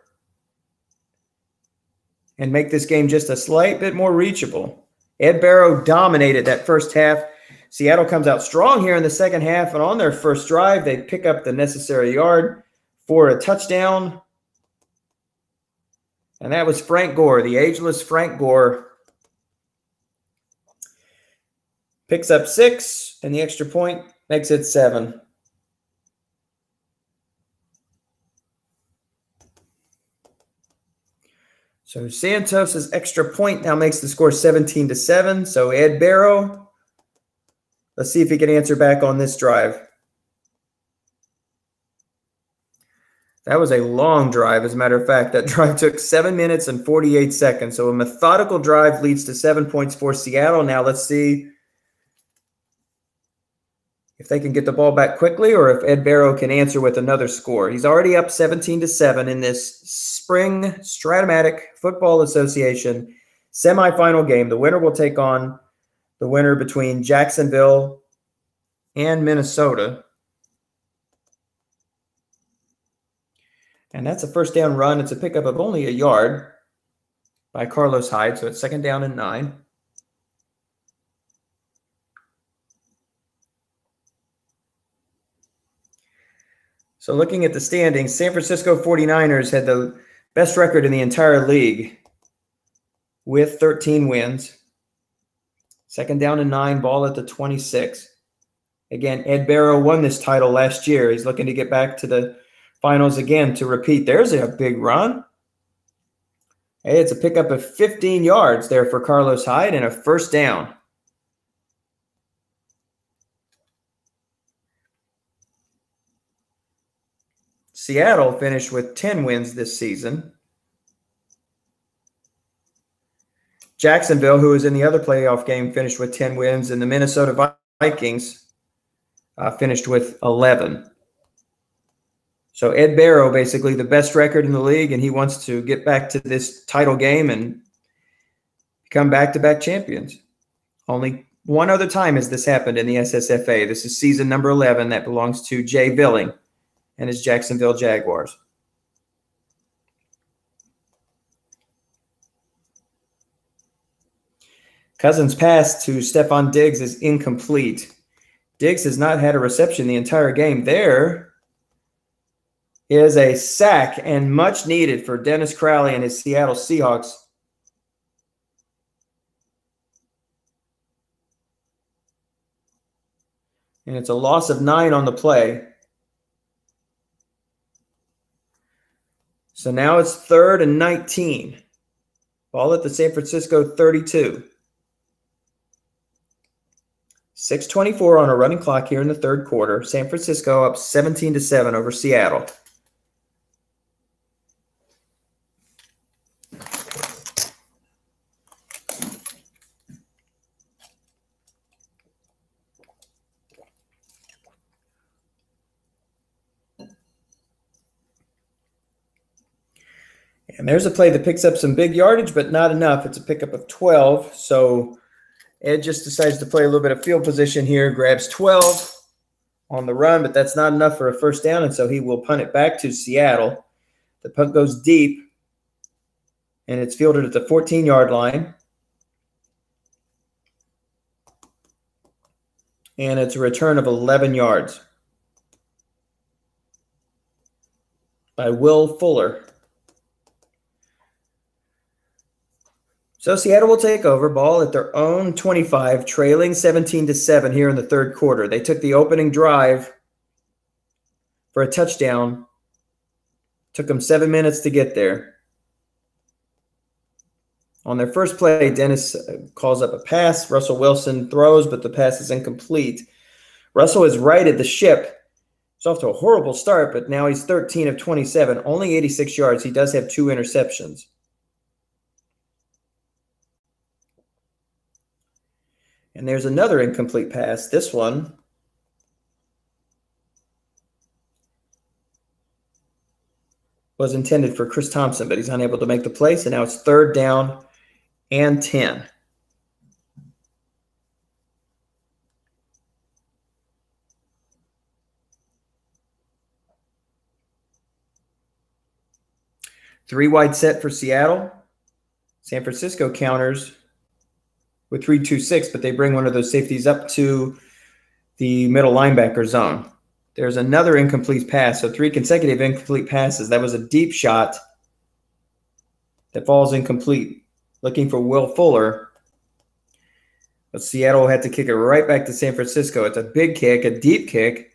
and make this game just a slight bit more reachable. Ed Barrow dominated that first half. Seattle comes out strong here in the second half, and on their first drive, they pick up the necessary yard for a touchdown. And that was Frank Gore, the ageless Frank Gore. Picks up 6, and the extra point makes it 7. So Santos's extra point now makes the score 17-7. So Ed Barrow, let's see if he can answer back on this drive. That was a long drive. As a matter of fact, that drive took 7 minutes and 48 seconds. So a methodical drive leads to 7 points for Seattle. Now let's see if they can get the ball back quickly or if Ed Barrow can answer with another score. He's already up 17-7 in this Spring Stratomatic Football Association semifinal game. The winner will take on the winner between Jacksonville and Minnesota. And that's a first down run. It's a pickup of only a yard by Carlos Hyde. So it's second down and 9. So looking at the standings, San Francisco 49ers had the best record in the entire league with 13 wins. Second down and 9, ball at the 26. Again, Ed Barrow won this title last year. He's looking to get back to the finals again to repeat. There's a big run. Hey, it's a pickup of 15 yards there for Carlos Hyde and a first down. Seattle finished with 10 wins this season. Jacksonville, who was in the other playoff game, finished with 10 wins, and the Minnesota Vikings finished with 11. So Ed Barrow, basically the best record in the league, and he wants to get back to this title game and become back-to-back champions. Only one other time has this happened in the SSFA. This is season number 11 that belongs to Jay Villing and his Jacksonville Jaguars. Cousins' pass to Stephon Diggs is incomplete. Diggs has not had a reception the entire game. There is a sack, and much needed for Dennis Crowley and his Seattle Seahawks. And it's a loss of 9 on the play. So now it's 3rd and 19. Ball at the San Francisco 32. 6:24 on a running clock here in the third quarter. San Francisco up 17-7 over Seattle. And there's a play that picks up some big yardage, but not enough. It's a pickup of 12. So Ed just decides to play a little bit of field position here, grabs 12 on the run, but that's not enough for a first down, and so he will punt it back to Seattle. The punt goes deep, and it's fielded at the 14-yard line. And it's a return of 11 yards by Will Fuller. So Seattle will take over, ball at their own 25, trailing 17-7 here in the third quarter. They took the opening drive for a touchdown. Took them 7 minutes to get there. On their first play, Dennis calls up a pass. Russell Wilson throws, but the pass is incomplete. Russell has righted the ship. It's off to a horrible start, but now he's 13 of 27, only 86 yards. He does have 2 interceptions. And there's another incomplete pass. This one was intended for Chris Thompson, but he's unable to make the play. So now it's 3rd down and 10. Three wide set for Seattle. San Francisco counters with 3-2-6, but they bring one of those safeties up to the middle linebacker zone. There's another incomplete pass, so 3 consecutive incomplete passes. That was a deep shot that falls incomplete. Looking for Will Fuller. But Seattle had to kick it right back to San Francisco. It's a big kick, a deep kick,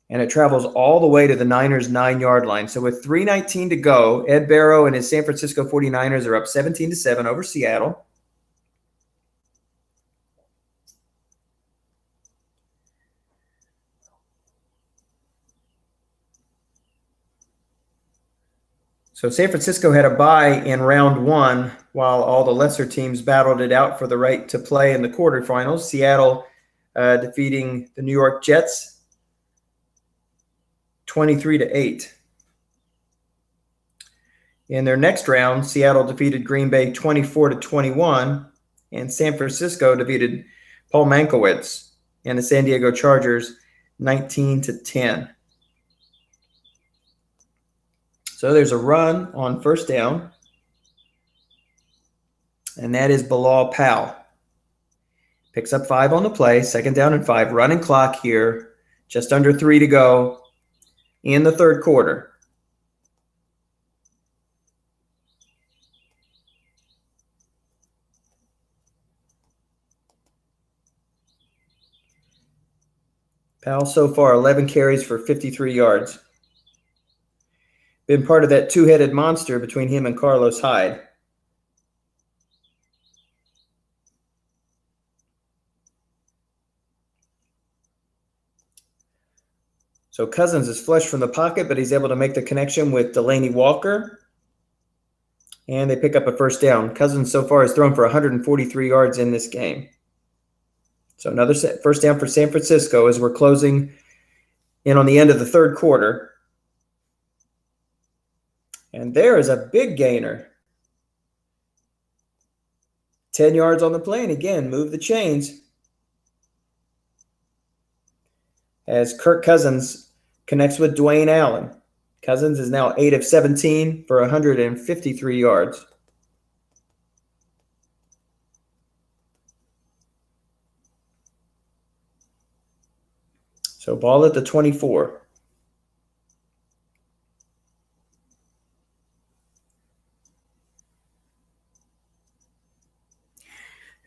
and it travels all the way to the Niners' 9-yard line. So with 3:19 to go, Ed Barrow and his San Francisco 49ers are up 17-7 over Seattle. So San Francisco had a bye in round 1 while all the lesser teams battled it out for the right to play in the quarterfinals. Seattle defeating the New York Jets 23-8. In their next round, Seattle defeated Green Bay 24-21, and San Francisco defeated Paul Mankiewicz and the San Diego Chargers 19-10. So there's a run on first down, and that is Bilal Powell. Picks up 5 on the play, 2nd down and 5. Running clock here, just under 3 to go in the third quarter. Powell so far 11 carries for 53 yards. Been part of that 2-headed monster between him and Carlos Hyde. So Cousins is flushed from the pocket, but he's able to make the connection with Delaney Walker. And they pick up a first down. Cousins so far has thrown for 143 yards in this game. So another first down for San Francisco as we're closing in on the end of the third quarter. And there is a big gainer. 10 yards on the play, and again, move the chains. As Kirk Cousins connects with Dwayne Allen. Cousins is now 8 of 17 for 153 yards. So ball at the 24.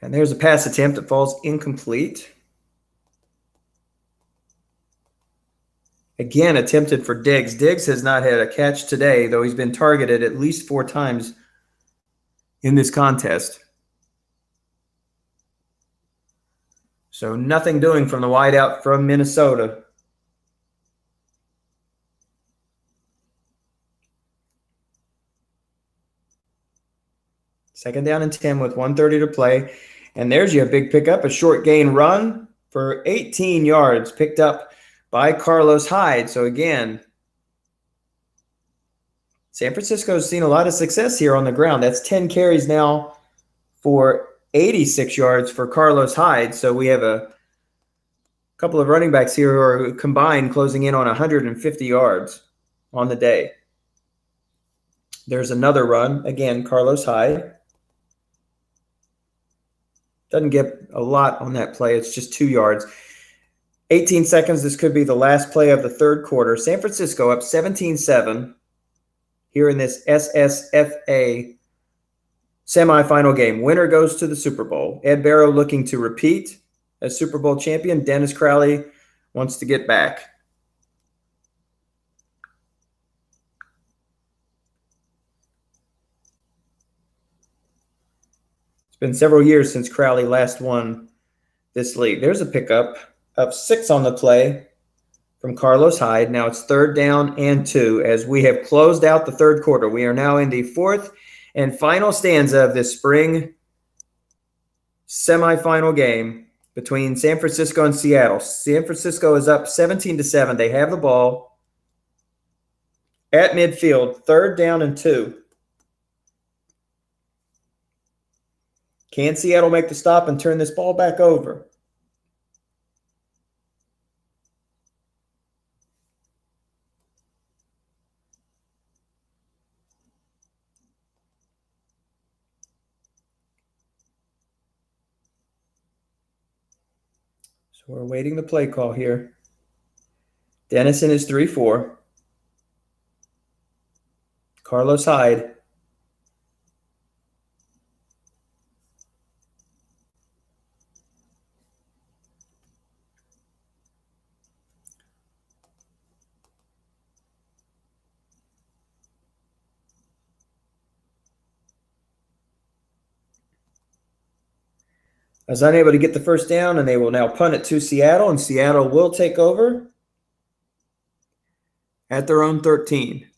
And there's a pass attempt that falls incomplete. Again, attempted for Diggs. Diggs has not had a catch today, though he's been targeted at least 4 times in this contest. So nothing doing from the wideout from Minnesota. Second down and 10 with 1:30 to play. And there's your big pickup, a short gain run for 18 yards picked up by Carlos Hyde. So again, San Francisco's seen a lot of success here on the ground. That's 10 carries now for 86 yards for Carlos Hyde. So we have a couple of running backs here who are combined closing in on 150 yards on the day. There's another run. Again, Carlos Hyde. Doesn't get a lot on that play. It's just 2 yards. 18 seconds. This could be the last play of the third quarter. San Francisco up 17-7 here in this SSFA semifinal game. Winner goes to the Super Bowl. Ed Barrow looking to repeat as Super Bowl champion. Dennis Crowley wants to get back. It's been several years since Crowley last won this league. There's a pickup of 6 on the play from Carlos Hyde. Now it's 3rd down and 2 as we have closed out the third quarter. We are now in the 4th and final stanza of this spring semifinal game between San Francisco and Seattle. San Francisco is up 17-7. They have the ball at midfield, 3rd down and 2. Can Seattle make the stop and turn this ball back over? So we're awaiting the play call here. Dennison is 3-4. Carlos Hyde. I was unable to get the first down, and they will now punt it to Seattle, and Seattle will take over at their own 13.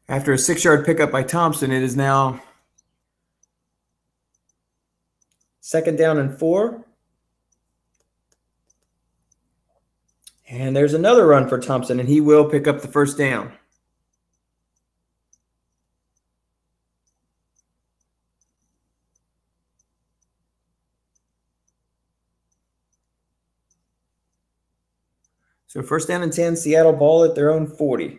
After a 6-yard pickup by Thompson, it is now 2nd down and 4. And there's another run for Thompson, and he will pick up the first down. So 1st down and 10, Seattle ball at their own 40.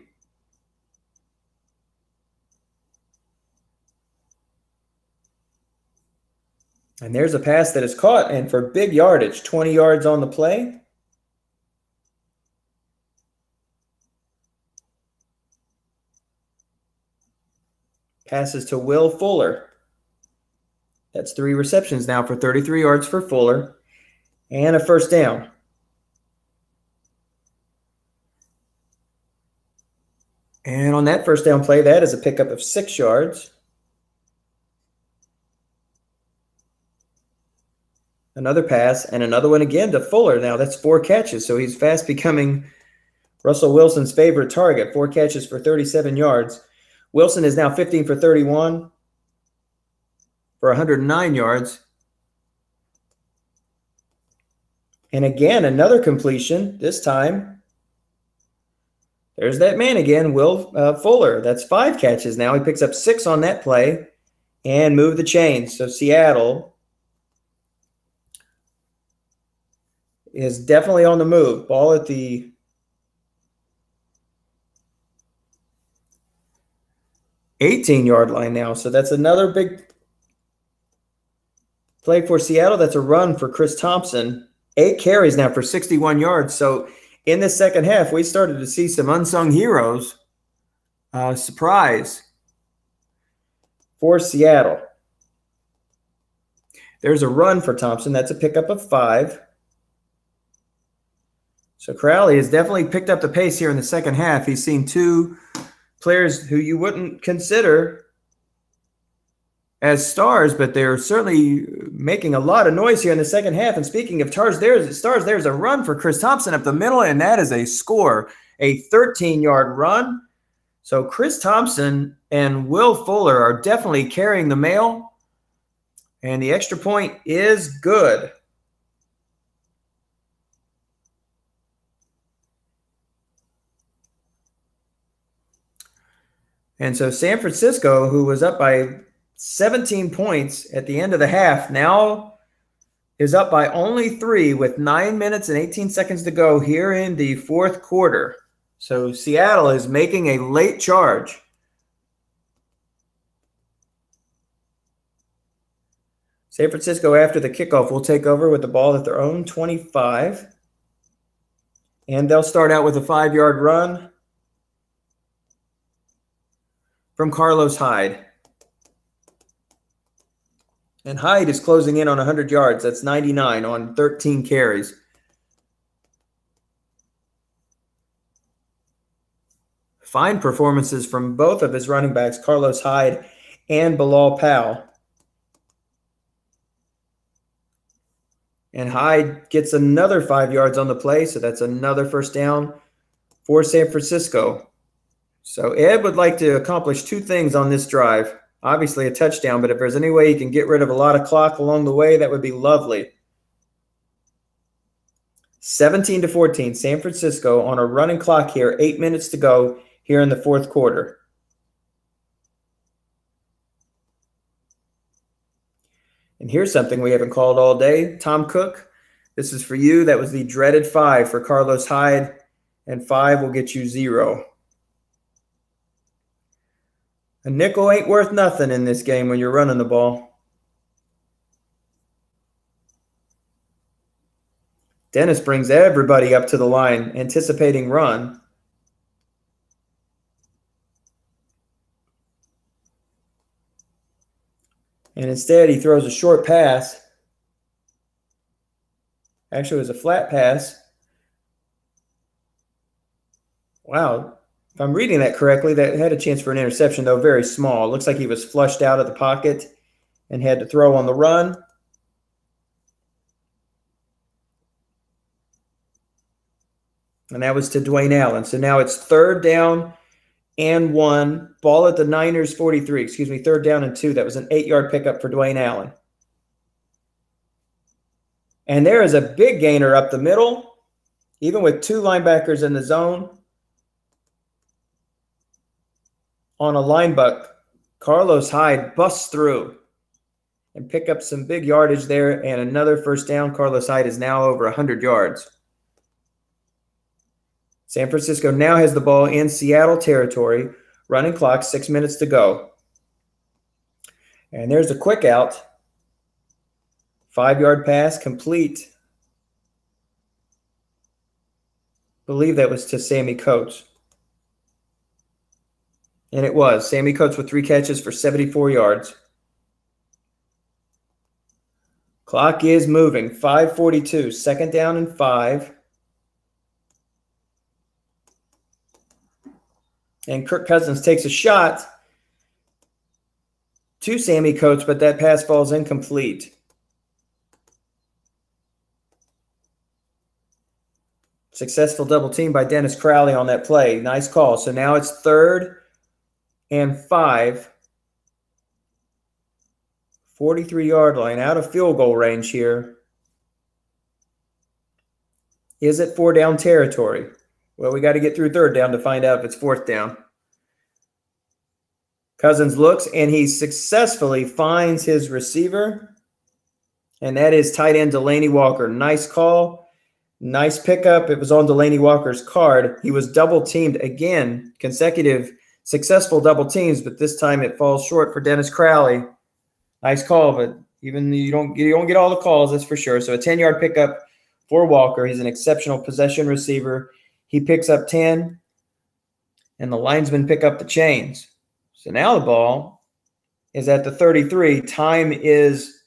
And there's a pass that is caught, and for big yardage, 20 yards on the play. Passes to Will Fuller. That's 3 receptions now for 33 yards for Fuller and a first down. And on that first down play, that is a pickup of 6 yards. Another pass, and another one again to Fuller. Now that's 4 catches, so he's fast becoming Russell Wilson's favorite target. 4 catches for 37 yards. Wilson is now 15 for 31 for 109 yards. And again, another completion. This time, there's that man again, Will Fuller. That's 5 catches now. He picks up 6 on that play and move the chains. So Seattle is definitely on the move. Ball at the 18-yard line now. So that's another big play for Seattle. That's a run for Chris Thompson. 8 carries now for 61 yards. So in the second half, we started to see some unsung heroes. Surprise for Seattle. There's a run for Thompson. That's a pickup of 5. So Crowley has definitely picked up the pace here in the second half. He's seen 2 players who you wouldn't consider as stars, but they're certainly making a lot of noise here in the second half. And speaking of stars, there's a run for Chris Thompson up the middle, and that is a score, a 13-yard run. So Chris Thompson and Will Fuller are definitely carrying the mail, and the extra point is good. And so San Francisco, who was up by 17 points at the end of the half, now is up by only 3 with 9 minutes and 18 seconds to go here in the fourth quarter. So Seattle is making a late charge. San Francisco, after the kickoff, will take over with the ball at their own 25. And they'll start out with a 5-yard run from Carlos Hyde. And Hyde is closing in on 100 yards. That's 99 on 13 carries. Fine performances from both of his running backs, Carlos Hyde and Bilal Powell. And Hyde gets another 5 yards on the play, so that's another first down for San Francisco. So Ed would like to accomplish 2 things on this drive. Obviously a touchdown, but if there's any way he can get rid of a lot of clock along the way, that would be lovely. 17-14, San Francisco on a running clock here, 8 minutes to go here in the fourth quarter. And here's something we haven't called all day. Tom Cook, this is for you. That was the dreaded 5 for Carlos Hyde, and 5 will get you 0. A nickel ain't worth nothing in this game when you're running the ball. Dennis brings everybody up to the line, anticipating run. And instead, he throws a short pass. Actually, it was a flat pass. Wow. If I'm reading that correctly, that had a chance for an interception, though very small. It looks like he was flushed out of the pocket and had to throw on the run. And that was to Dwayne Allen. So now it's 3rd down and 1. Ball at the Niners 43. 3rd down and 2. That was an 8-yard pickup for Dwayne Allen. And there is a big gainer up the middle, even with 2 linebackers in the zone. On a line buck, Carlos Hyde busts through and pick up some big yardage there, and another first down. Carlos Hyde is now over 100 yards. San Francisco now has the ball in Seattle territory. Running clock, 6 minutes to go. And there's a quick out. 5-yard pass complete. I believe that was to Sammy Coates. And it was. Sammy Coates with 3 catches for 74 yards. Clock is moving. 5:42. 2nd down and 5. And Kirk Cousins takes a shot to Sammy Coates, but that pass falls incomplete. Successful double team by Dennis Crowley on that play. Nice call. So now it's 3rd and 5. 43-yard line, out of field goal range here. Is it 4-down territory? Well, we got to get through 3rd down to find out if it's 4th down. Cousins looks, and he successfully finds his receiver, and that is tight end Delaney Walker. Nice call. Nice pickup. It was on Delaney Walker's card. He was double teamed again, consecutive successful double teams, but this time it falls short for Dennis Crowley. Nice call, but even you don't get all the calls, that's for sure. So a 10-yard pickup for Walker. He's an exceptional possession receiver. He picks up 10, and the linesmen pick up the chains. So now the ball is at the 33. Time is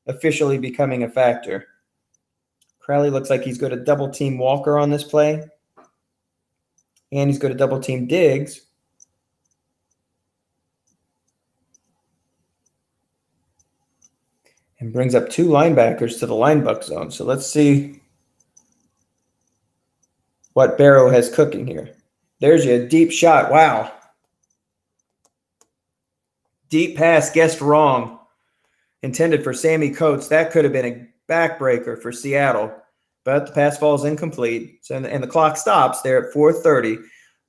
officially becoming a factor. Crowley looks like he's going to double team Walker on this play. And he's going to double team Diggs. And brings up two linebackers to the linebuck zone. So let's see what Barrow has cooking here. There's your deep shot. Wow. Deep pass, guessed wrong. Intended for Sammy Coates. That could have been a backbreaker for Seattle. But the pass falls incomplete. So, and the clock stops there at 4:30.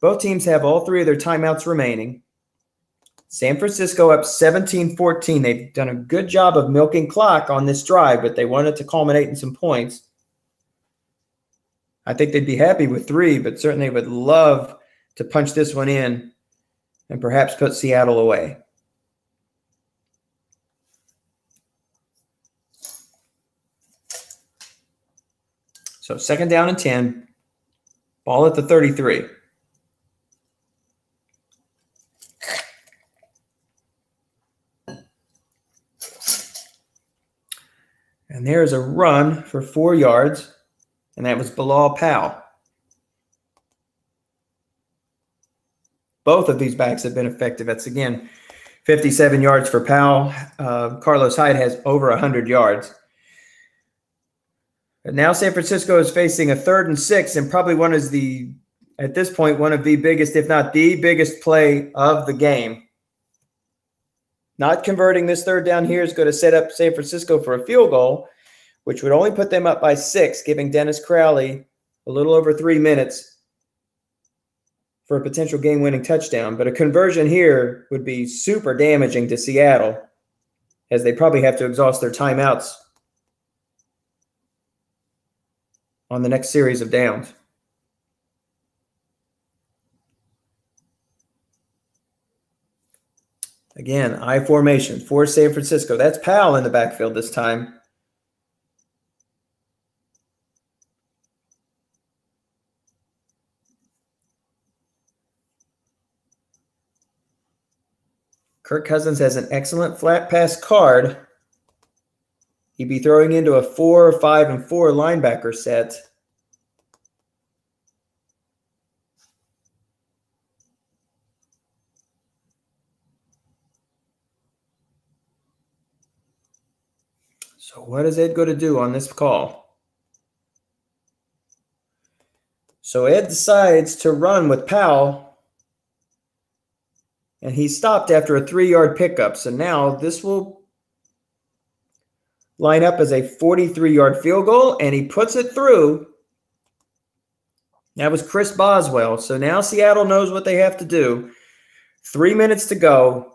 Both teams have all three of their timeouts remaining. San Francisco up 17-14. They've done a good job of milking clock on this drive, but they wanted to culminate in some points. I think they'd be happy with 3, but certainly would love to punch this one in and perhaps put Seattle away. So 2nd down and 10. Ball at the 33. And there's a run for 4 yards, and that was Bilal Powell. Both of these backs have been effective. That's, again, 57 yards for Powell. Carlos Hyde has over 100 yards. But now San Francisco is facing a 3rd and 6, and probably at this point, one of the biggest, if not the biggest play of the game. Not converting this 3rd down here is going to set up San Francisco for a field goal, which would only put them up by 6, giving Dennis Crowley a little over 3 minutes for a potential game-winning touchdown. But a conversion here would be super damaging to Seattle, as they probably have to exhaust their timeouts on the next series of downs. Again, I formation for San Francisco. That's Powell in the backfield this time. Kirk Cousins has an excellent flat pass card. He'd be throwing into a 4, 5, and 4 linebacker set. So what is Ed going to do on this call? So Ed decides to run with Powell, and he stopped after a 3-yard pickup. So now this will line up as a 43-yard field goal, and he puts it through. That was Chris Boswell. So now Seattle knows what they have to do. 3 minutes to go.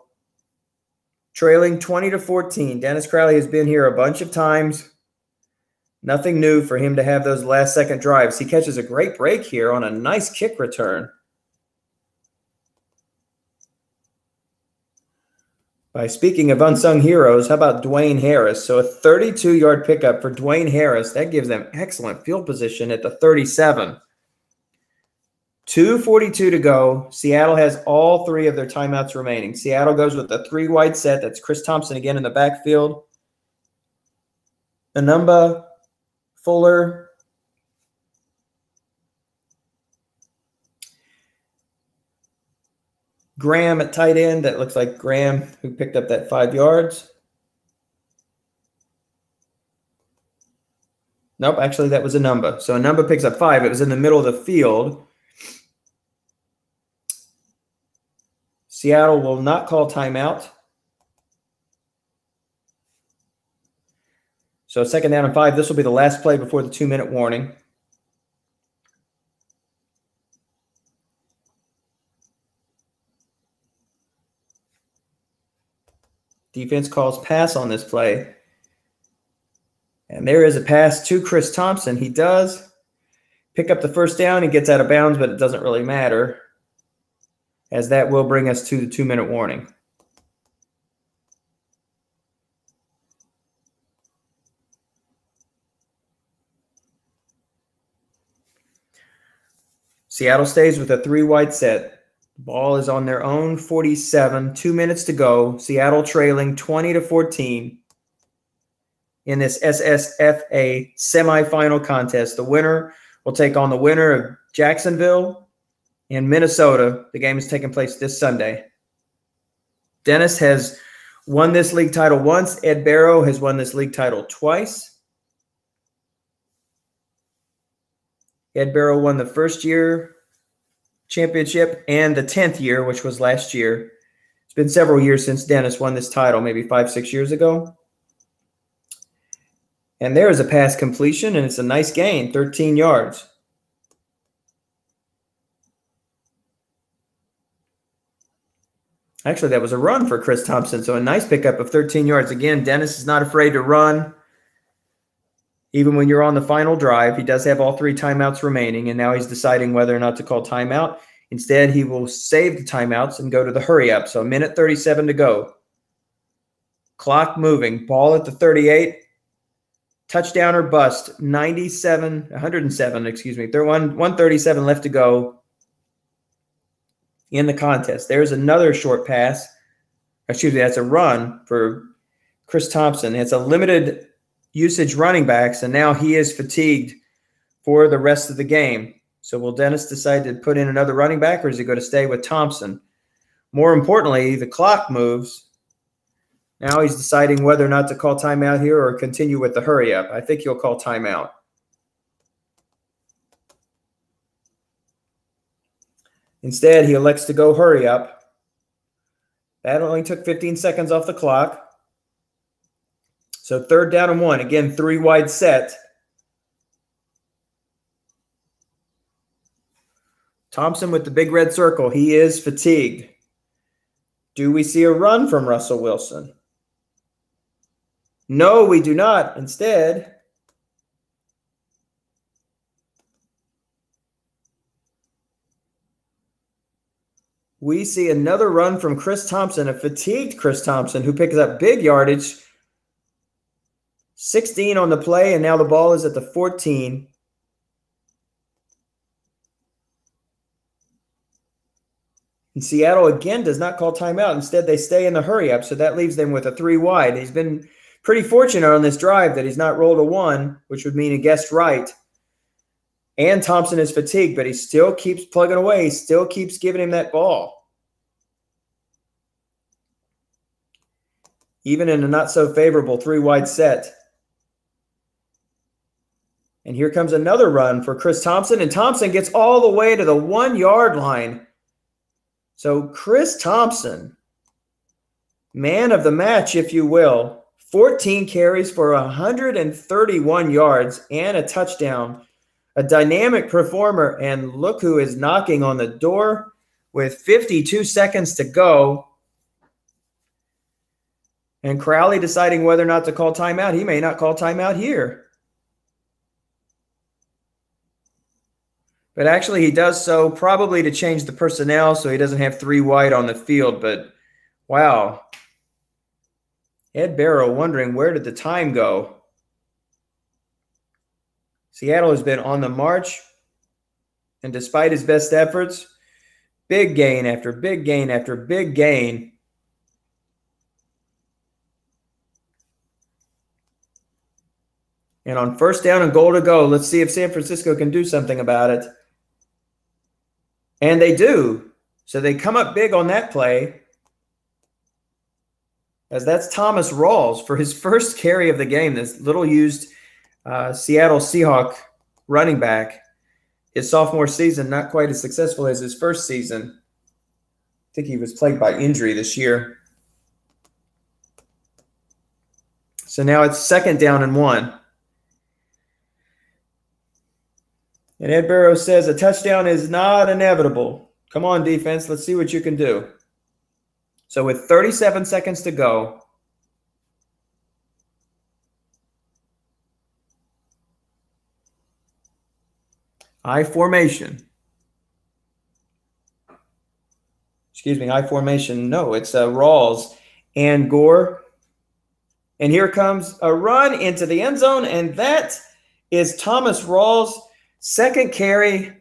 Trailing 20-14. Dennis Crowley has been here a bunch of times. Nothing new for him to have those last-second drives. He catches a great break here on a nice kick return by speaking of unsung heroes, how about Dwayne Harris? So a 32-yard pickup for Dwayne Harris. That gives them excellent field position at the 37. 2:42 to go. Seattle has all 3 of their timeouts remaining. Seattle goes with a 3-wide set. That's Chris Thompson again in the backfield. Anumba, Fuller, Graham at tight end. That looks like Graham who picked up that 5 yards. Nope, actually that was Anumba. So Anumba picks up 5. It was in the middle of the field. Seattle will not call timeout. So 2nd down and 5. This will be the last play before the 2-minute warning. Defense calls pass on this play. And there is a pass to Chris Thompson. He does pick up the first down. He gets out of bounds, but it doesn't really matter, as that will bring us to the 2-minute warning. Seattle stays with a 3-wide set. The ball is on their own 47, 2 minutes to go. Seattle trailing 20-14 in this SSFA semifinal contest. The winner will take on the winner of Jacksonville and Minnesota. The game is taking place this Sunday. Dennis has won this league title once. Ed Barrow has won this league title twice. Ed Barrow won the first year championship and the 10th year, which was last year. It's been several years since Dennis won this title, maybe 5-6 years ago. And there is a pass completion, and it's a nice gain, 13 yards. Actually, that was a run for Chris Thompson, so a nice pickup of 13 yards. Again, Dennis is not afraid to run. Even when you're on the final drive, he does have all 3 timeouts remaining, and now he's deciding whether or not to call timeout. Instead, he will save the timeouts and go to the hurry-up. So 1:37 to go. Clock moving. Ball at the 38. Touchdown or bust. 107, excuse me. 137 left to go in the contest. There's another short pass. Excuse me, that's a run for Chris Thompson. It's a limited usage running backs, and now he is fatigued for the rest of the game. So will Dennis decide to put in another running back, or is he going to stay with Thompson? More importantly, the clock moves. Now he's deciding whether or not to call timeout here or continue with the hurry-up. I think he'll call timeout. Instead, he elects to go hurry-up. That only took 15 seconds off the clock. So 3rd down and 1. Again, 3-wide set. Thompson with the big red circle. He is fatigued. Do we see a run from Russell Wilson? No, we do not. Instead, we see another run from Chris Thompson, a fatigued Chris Thompson, who picks up big yardage. 16 on the play, and now the ball is at the 14. And Seattle again does not call timeout. Instead, they stay in the hurry-up, so that leaves them with a 3-wide. He's been pretty fortunate on this drive that he's not rolled a 1, which would mean he guessed right. And Thompson is fatigued, but he still keeps plugging away. He still keeps giving him that ball. Even in a not-so-favorable 3-wide set. And here comes another run for Chris Thompson, and Thompson gets all the way to the 1-yard line. So Chris Thompson, man of the match, if you will, 14 carries for 131 yards and a touchdown. A dynamic performer, and look who is knocking on the door with 52 seconds to go. And Crowley deciding whether or not to call timeout. He may not call timeout here. But actually, he does so probably to change the personnel so he doesn't have 3 wide on the field. But, wow. Ed Barrow wondering, where did the time go? Seattle has been on the march. And despite his best efforts, big gain after big gain after big gain. And on 1st down and goal to go, let's see if San Francisco can do something about it. And they do. So they come up big on that play. As that's Thomas Rawls for his first carry of the game, this little used Seattle Seahawk running back. His sophomore season, not quite as successful as his first season. I think he was plagued by injury this year. So now it's 2nd down and 1. And Ed Barrow says a touchdown is not inevitable. Come on, defense. Let's see what you can do. So with 37 seconds to go, I formation. Excuse me, I formation. No, it's Rawls and Gore. And here comes a run into the end zone, and that is Thomas Rawls' second carry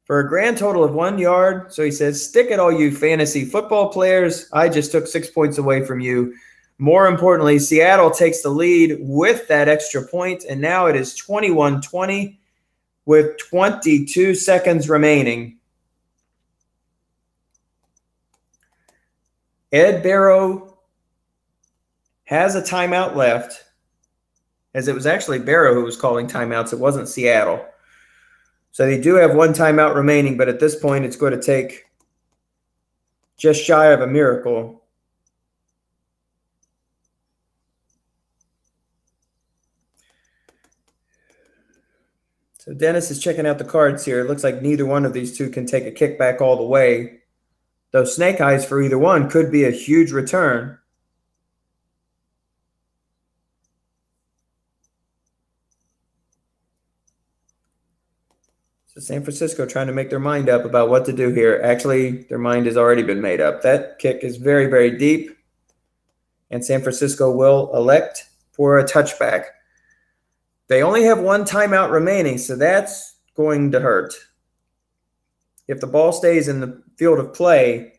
for a grand total of 1 yard. So he says, stick it all you fantasy football players. I just took 6 points away from you. More importantly, Seattle takes the lead with that extra point, and now it is 21-20 with 22 seconds remaining. Ed Barrow has a timeout left, as it was actually Barrow who was calling timeouts. It wasn't Seattle. So they do have one timeout remaining, but at this point it's going to take just shy of a miracle. So Dennis is checking out the cards here. It looks like neither one of these two can take a kickback all the way, though snake eyes for either one could be a huge return. So San Francisco trying to make their mind up about what to do here. Actually, their mind has already been made up. That kick is very, very deep, and San Francisco will elect for a touchback. They only have one timeout remaining, so that's going to hurt. If the ball stays in the field of play,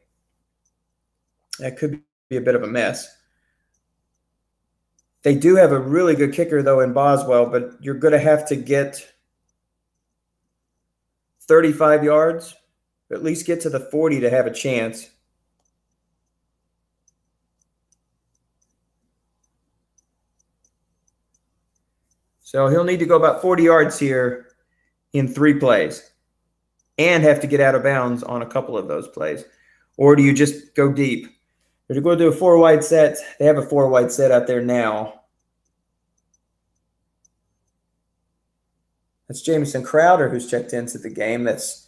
that could be a bit of a mess. They do have a really good kicker, though, in Boswell, but you're going to have to get 35 yards, at least get to the 40 to have a chance. So he'll need to go about 40 yards here in 3 plays and have to get out of bounds on a couple of those plays. Or do you just go deep? Or to go do a 4-wide set, they have a 4-wide set out there now. That's Jamison Crowder who's checked into the game. That's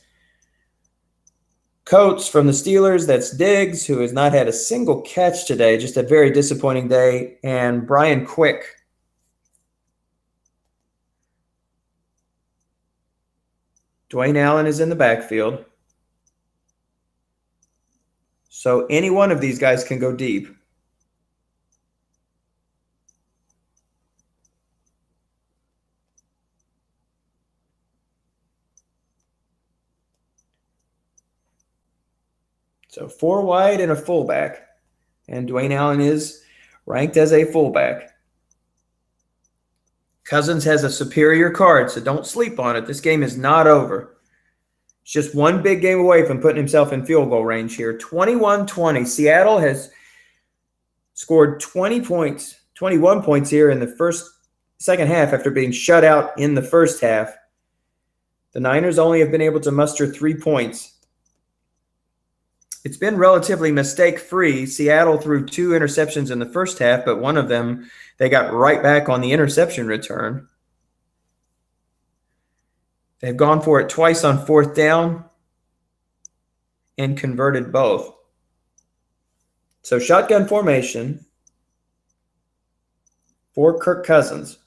Coates from the Steelers. That's Diggs, who has not had a single catch today. Just a very disappointing day. And Brian Quick. Dwayne Allen is in the backfield. So any one of these guys can go deep. So 4 wide and a fullback. And Dwayne Allen is ranked as a fullback. Cousins has a superior card, so don't sleep on it. This game is not over. It's just one big game away from putting himself in field goal range here. 21-20. Seattle has scored 20 points, 21 points here in the second half after being shut out in the first half. The Niners only have been able to muster 3 points. It's been relatively mistake-free. Seattle threw 2 interceptions in the first half, but one of them they got right back on the interception return. They've gone for it twice on 4th down and converted both. So shotgun formation for Kirk Cousins.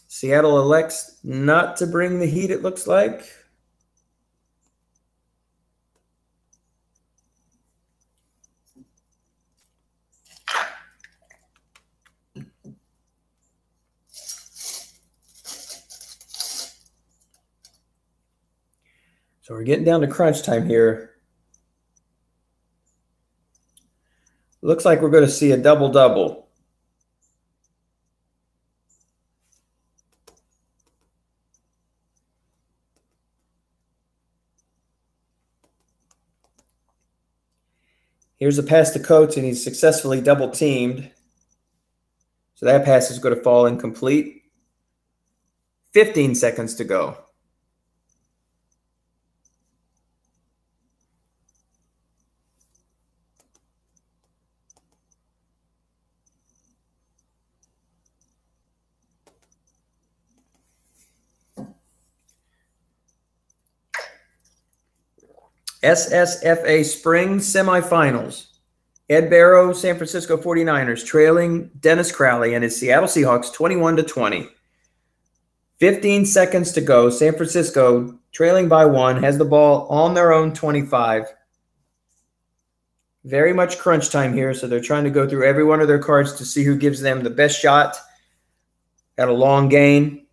Seattle elects not to bring the heat, it looks like. So we're getting down to crunch time here. Looks like we're going to see a double-double. Here's a pass to Coates, and he's successfully double-teamed. So that pass is going to fall incomplete. 15 seconds to go. SSFA Spring Semifinals. Ed Barrow, San Francisco 49ers, trailing Dennis Crowley and his Seattle Seahawks 21-20. 15 seconds to go. San Francisco, trailing by 1, has the ball on their own 25. Very much crunch time here, so they're trying to go through every one of their cards to see who gives them the best shot at a long gain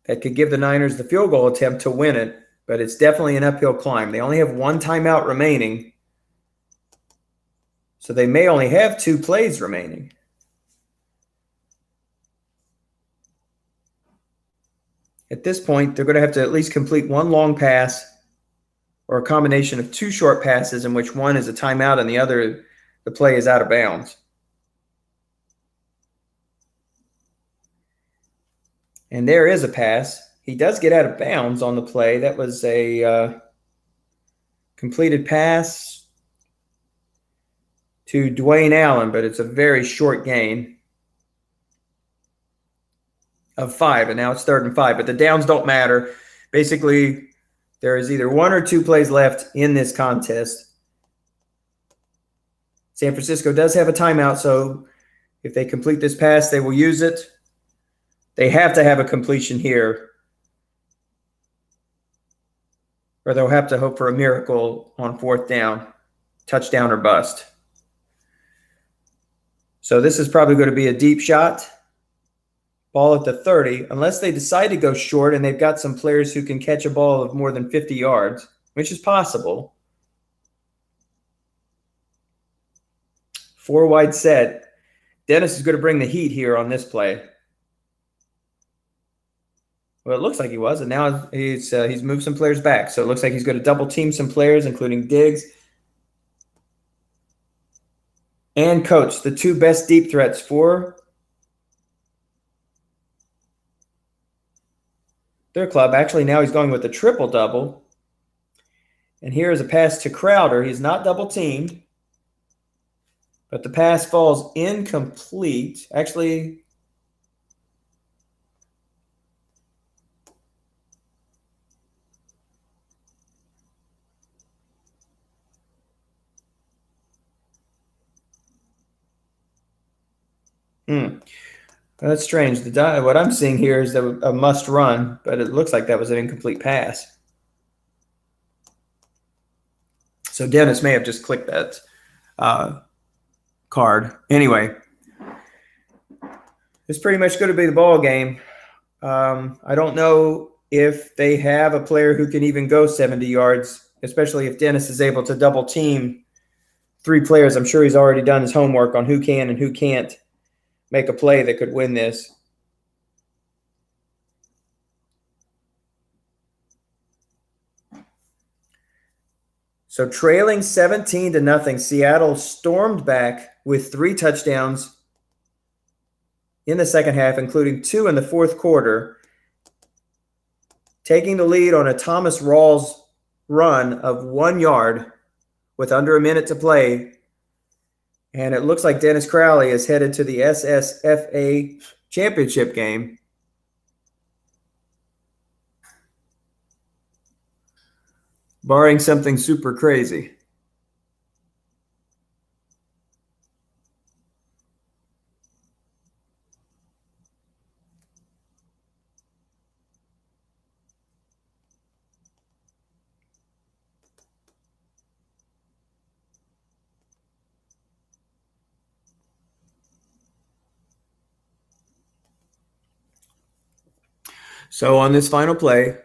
that could give the Niners the field goal attempt to win it. But it's definitely an uphill climb. They only have one timeout remaining, so they may only have 2 plays remaining. At this point, they're going to have to at least complete one long pass or a combination of 2 short passes in which one is a timeout and the other, the play is out of bounds. And there is a pass. He does get out of bounds on the play. That was a completed pass to Dwayne Allen, but it's a very short gain of 5, and now it's 3rd and 5. But the downs don't matter. Basically, there is either 1 or 2 plays left in this contest. San Francisco does have a timeout, so if they complete this pass, they will use it. They have to have a completion here, or they'll have to hope for a miracle on 4th down, touchdown or bust. So this is probably going to be a deep shot. Ball at the 30, unless they decide to go short and they've got some players who can catch a ball of more than 50 yards, which is possible. 4 wide set. Dennis is going to bring the heat here on this play. Well, it looks like he was, and now he's moved some players back. So it looks like he's going to double team some players, including Diggs and Coates, the 2 best deep threats for their club. Actually, now he's going with a triple-double. And here is a pass to Crowder. He's not double-teamed, but the pass falls incomplete. Actually, that's strange. What I'm seeing here is a must run, but it looks like that was an incomplete pass. So Dennis may have just clicked that card. Anyway, it's pretty much going to be the ball game. I don't know if they have a player who can even go 70 yards, especially if Dennis is able to double team 3 players. I'm sure he's already done his homework on who can and who can't make a play that could win this. So trailing 17-0, Seattle stormed back with 3 touchdowns in the second half, including 2 in the 4th quarter, taking the lead on a Thomas Rawls run of 1 yard with under a minute to play. And it looks like Dennis Crowley is headed to the SSFA championship game. Barring something super crazy. So on this final play,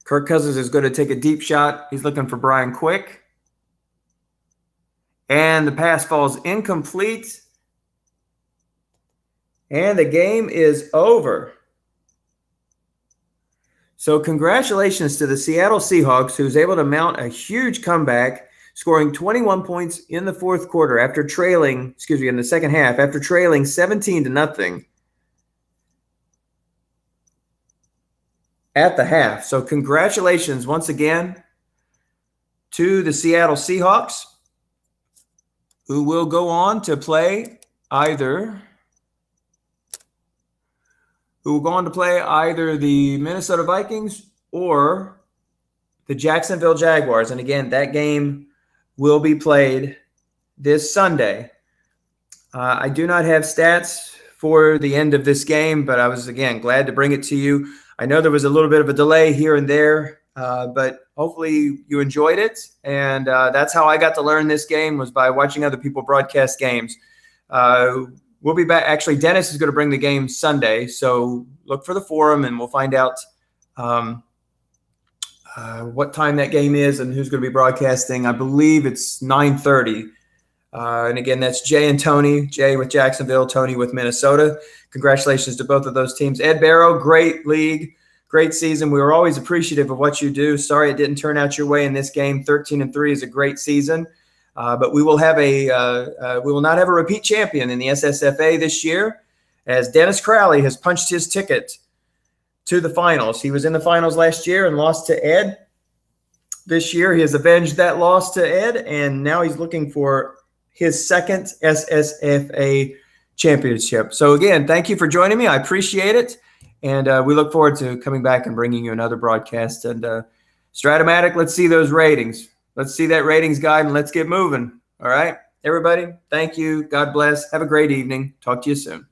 Kirk Cousins is going to take a deep shot. He's looking for Brian Quick. And the pass falls incomplete. And the game is over. So congratulations to the Seattle Seahawks, who's able to mount a huge comeback, scoring 21 points in the 4th quarter after trailing, in the second half, after trailing 17-0 at the half. So congratulations once again to the Seattle Seahawks, who will go on to play either who will go on to play either the Minnesota Vikings or the Jacksonville Jaguars. And again, that game will be played this Sunday. I do not have stats for the end of this game, but I was, again, glad to bring it to you. I know there was a little bit of a delay here and there, but hopefully you enjoyed it. And that's how I got to learn this game, was by watching other people broadcast games. We'll be back. Actually, Dennis is going to bring the game Sunday, so look for the forum, and we'll find out what time that game is and who's going to be broadcasting. I believe it's 9:30. And again, that's Jay and Tony. Jay with Jacksonville, Tony with Minnesota. Congratulations to both of those teams. Ed Barrow, great league, great season. We were always appreciative of what you do. Sorry it didn't turn out your way in this game. 13-3 is a great season. But we will have we will not have a repeat champion in the SSFA this year, as Dennis Crowley has punched his ticket to the finals. He was in the finals last year and lost to Ed. This year he has avenged that loss to Ed, and now he's looking for his second SSFA championship. So again, thank you for joining me. I appreciate it. And we look forward to coming back and bringing you another broadcast. And Stratomatic, let's see those ratings. Let's see that ratings guide, and let's get moving. All right, everybody, thank you. God bless. Have a great evening. Talk to you soon.